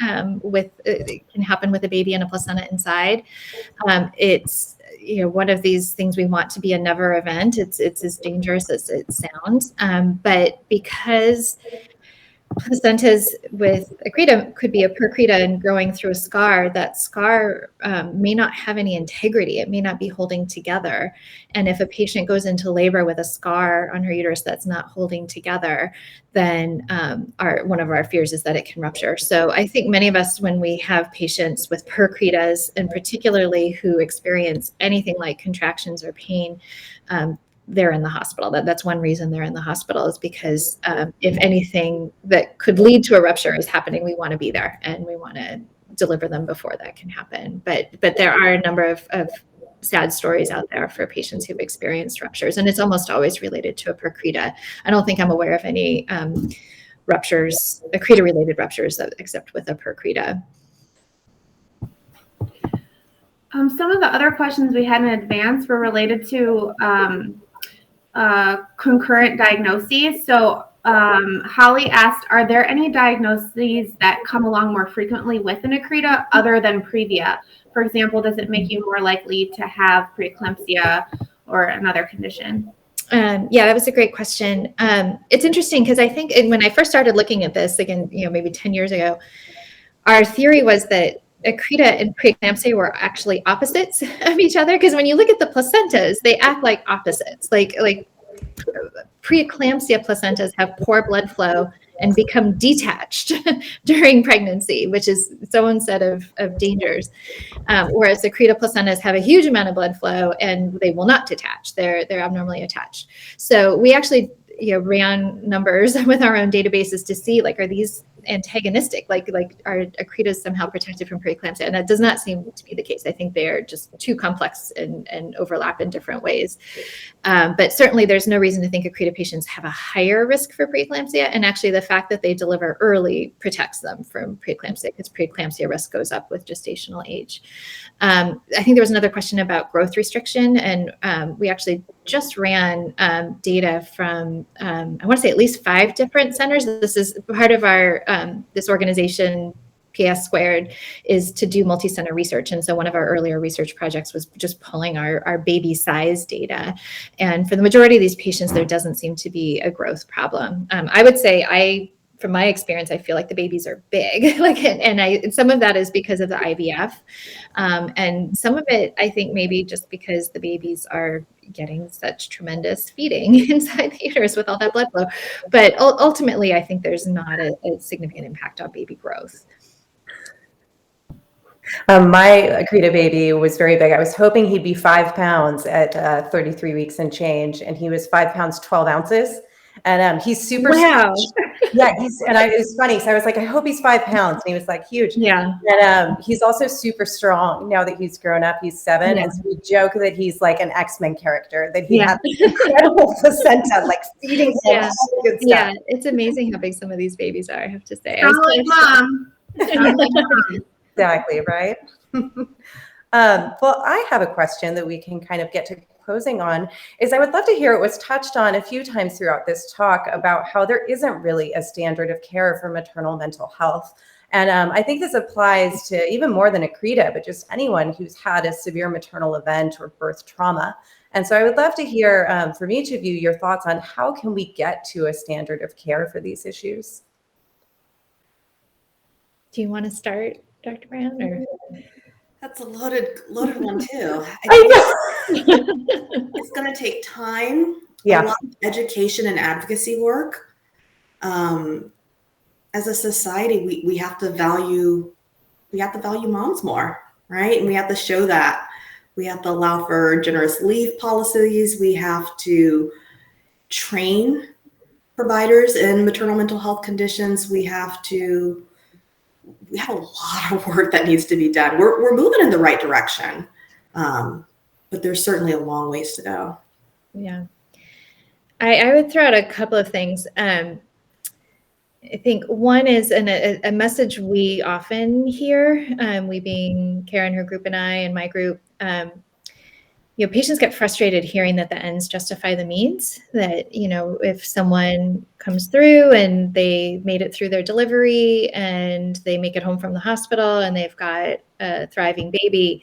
it can happen with a baby and a placenta inside. It's one of these things we want to be a never event. It's as dangerous as it sounds. But because placentas with Accreta could be a Accreta and growing through a scar, that scar may not have any integrity. It may not be holding together. And if a patient goes into labor with a scar on her uterus that's not holding together, then one of our fears is that it can rupture. So I think many of us, when we have patients with Accretas, and particularly who experience anything like contractions or pain, they're in the hospital. That's one reason they're in the hospital, is because if anything that could lead to a rupture is happening, we want to be there and we want to deliver them before that can happen. But there are a number of sad stories out there for patients who've experienced ruptures, and it's almost always related to a Accreta. I don't think I'm aware of any ruptures, Accreta-related ruptures, except with a Accreta. Some of the other questions we had in advance were related to concurrent diagnoses. So Holly asked, are there any diagnoses that come along more frequently with an Accreta other than previa? For example, does it make you more likely to have preeclampsia or another condition? Yeah, that was a great question. It's interesting because I think when I first started looking at this, again, maybe 10 years ago, our theory was that Accreta and preeclampsia were actually opposites of each other. Because when you look at the placentas, they act like opposites. Like preeclampsia placentas have poor blood flow and become detached during pregnancy, which is its own set of dangers. Whereas Accreta placentas have a huge amount of blood flow and they will not detach. They're abnormally attached. So we actually ran numbers with our own databases to see, are these antagonistic, like are Accretas somehow protected from preeclampsia? And that does not seem to be the case. I think they are just too complex and overlap in different ways. But certainly there's no reason to think Accreta patients have a higher risk for preeclampsia. And actually the fact that they deliver early protects them from preeclampsia, because preeclampsia risk goes up with gestational age. I think there was another question about growth restriction. And we actually just ran data from, I want to say at least 5 different centers. This is part of our, this organization, PS Squared, is to do multi-center research. And so one of our earlier research projects was just pulling our baby size data. And for the majority of these patients, there doesn't seem to be a growth problem. I would say from my experience, I feel like the babies are big, and some of that is because of the IVF. And some of it, I think maybe just because the babies are getting such tremendous feeding inside the uterus with all that blood flow. But ultimately, I think there's not a significant impact on baby growth. My Accreta baby was very big. I was hoping he'd be 5 pounds at 33 weeks and change, and he was 5 pounds, 12 ounces. And he's super. Wow. Yeah, it was funny. So I was like, I hope he's 5 pounds. And he was like huge. Yeah. And he's also super strong now that he's grown up. He's 7. Yeah. And so we joke that he's like an X-Men character, that he had this incredible placenta, feeding him. Yeah. Good stuff. Yeah. It's amazing how big some of these babies are, I have to say. Mom. Exactly, right? Well, I have a question that we can kind of get to closing on. Is I would love to hear, it was touched on a few times throughout this talk, about how there isn't really a standard of care for maternal mental health. And I think this applies to even more than Accreta, but just anyone who's had a severe maternal event or birth trauma. And so I would love to hear from each of you your thoughts on how can we get to a standard of care for these issues? Do you want to start, Dr. Brown? Or? That's a loaded one too. I It's going to take time, Yeah. a lot of education and advocacy work. As a society, we have to value moms more, right? And we have to show that. We have to allow for generous leave policies. We have to train providers in maternal mental health conditions. We have a lot of work that needs to be done. We're moving in the right direction, but there's certainly a long ways to go. Yeah. I would throw out a couple of things. I think one is a message we often hear, we being Karen, her group, and I, and my group, patients get frustrated hearing that the ends justify the means, that, if someone comes through and they made it through their delivery and they make it home from the hospital and they've got a thriving baby,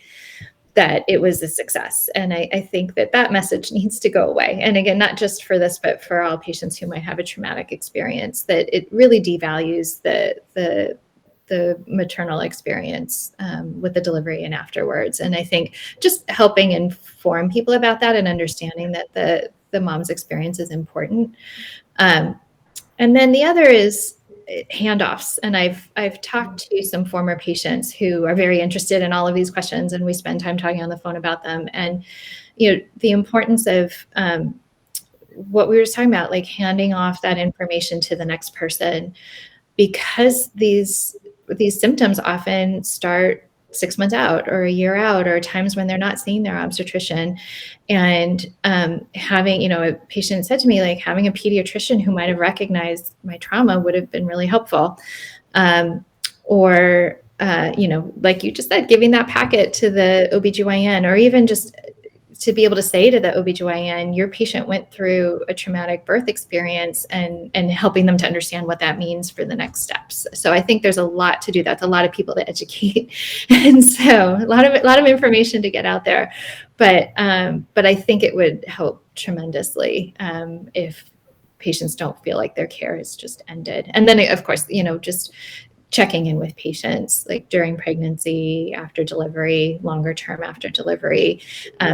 that it was a success. And I think that message needs to go away. And again, not just for this, but for all patients who might have a traumatic experience, that it really devalues the maternal experience with the delivery and afterwards. And I think just helping inform people about that and understanding that the mom's experience is important. And then the other is handoffs. And I've talked to some former patients who are very interested in all of these questions, and we spend time talking on the phone about them. And, the importance of what we were just talking about, like handing off that information to the next person, because these symptoms often start 6 months out or a year out, or times when they're not seeing their obstetrician. And having, a patient said to me, like, having a pediatrician who might have recognized my trauma would have been really helpful. Or, like you just said, giving that packet to the OBGYN, or even just to be able to say to the OBGYN, your patient went through a traumatic birth experience, and helping them to understand what that means for the next steps. So I think there's a lot to do. That's a lot of people to educate. And so a lot of information to get out there. But I think it would help tremendously if patients don't feel like their care is just ended. And then, of course, just checking in with patients, like during pregnancy, after delivery, longer term after delivery,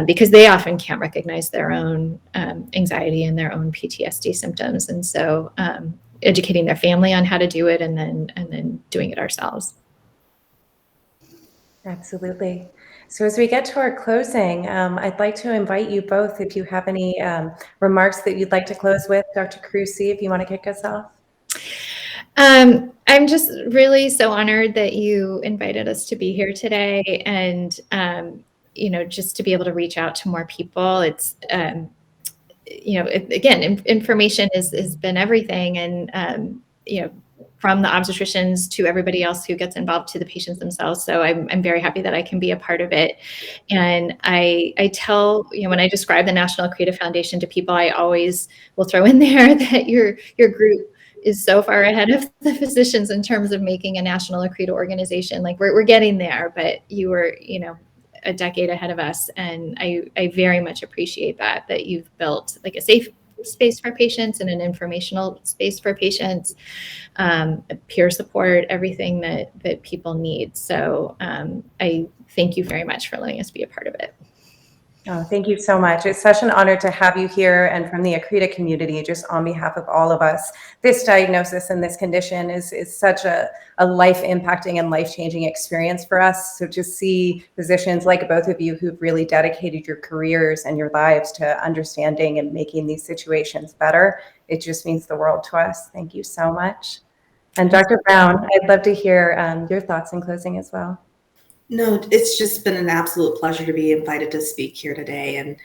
because they often can't recognize their own anxiety and their own PTSD symptoms. And so educating their family on how to do it, and then doing it ourselves. Absolutely. So as we get to our closing, I'd like to invite you both, if you have any remarks that you'd like to close with. Dr. Carusi, if you want to kick us off. I'm just really so honored that you invited us to be here today, and just to be able to reach out to more people. It's information has been everything, and from the obstetricians to everybody else who gets involved, to the patients themselves. So I'm very happy that I can be a part of it. And I tell, when I describe the National Accreta Foundation to people, I always will throw in there that your group is so far ahead of the physicians in terms of making a national Accreta organization. Like we're getting there, but you were, a decade ahead of us. And I very much appreciate that you've built like a safe space for patients and an informational space for patients, peer support, everything that people need. So I thank you very much for letting us be a part of it. Oh, thank you so much. It's such an honor to have you here, and from the Accreta community, just on behalf of all of us. This diagnosis and this condition is such a life-impacting and life-changing experience for us. So to see physicians like both of you who've really dedicated your careers and your lives to understanding and making these situations better, it just means the world to us. Thank you so much. And Dr. Brown, I'd love to hear your thoughts in closing as well. No, it's just been an absolute pleasure to be invited to speak here today. And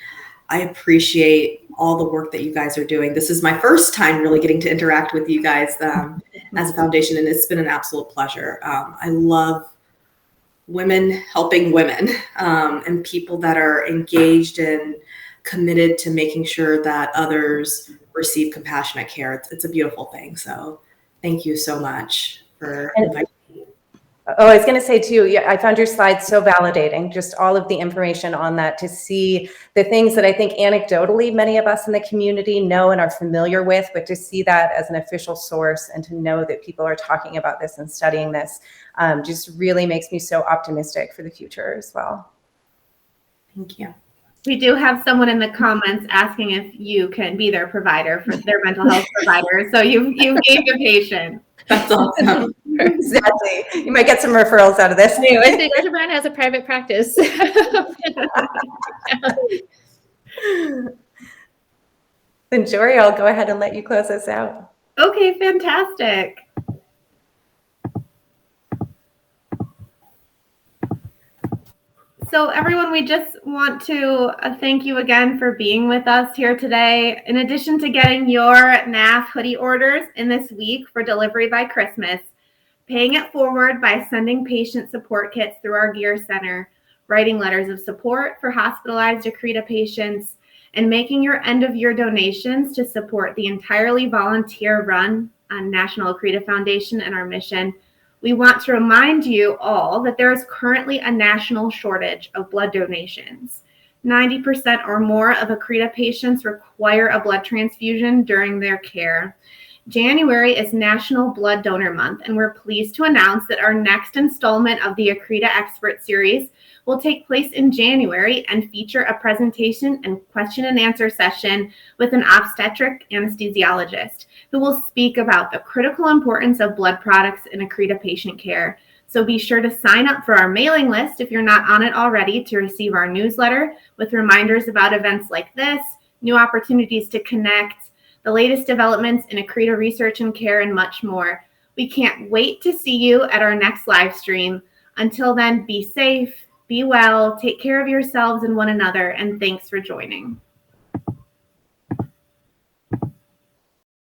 I appreciate all the work that you guys are doing. This is my first time really getting to interact with you guys as a foundation, and it's been an absolute pleasure. I love women helping women, and people that are engaged and committed to making sure that others receive compassionate care. It's a beautiful thing. So thank you so much for inviting me. Oh, I was going to say too, yeah, I found your slides so validating, just all of the information on that, to see the things that I think anecdotally many of us in the community know and are familiar with, but to see that as an official source and to know that people are talking about this and studying this just really makes me so optimistic for the future as well. Thank you. We do have someone in the comments asking if you can be their provider, for their mental health provider. So you've gained a patient. That's awesome. Exactly. You might get some referrals out of this. Anyway, I say Dr. Brown has a private practice. Then Jory, I'll go ahead and let you close us out. Okay, fantastic. So everyone, we just want to thank you again for being with us here today. In addition to getting your NAF hoodie orders in this week for delivery by Christmas, paying it forward by sending patient support kits through our Gear Center, writing letters of support for hospitalized Accreta patients, and making your end-of-year donations to support the entirely volunteer-run National Accreta Foundation and our mission, we want to remind you all that there is currently a national shortage of blood donations. 90% or more of Accreta patients require a blood transfusion during their care. January is National Blood Donor Month, and we're pleased to announce that our next installment of the Accreta Expert Series will take place in January and feature a presentation and question and answer session with an obstetric anesthesiologist who will speak about the critical importance of blood products in Accreta patient care. So be sure to sign up for our mailing list if you're not on it already to receive our newsletter with reminders about events like this, new opportunities to connect, the latest developments in Accreta research and care, and much more. We can't wait to see you at our next live stream. Until then, be safe, be well, take care of yourselves and one another, and thanks for joining.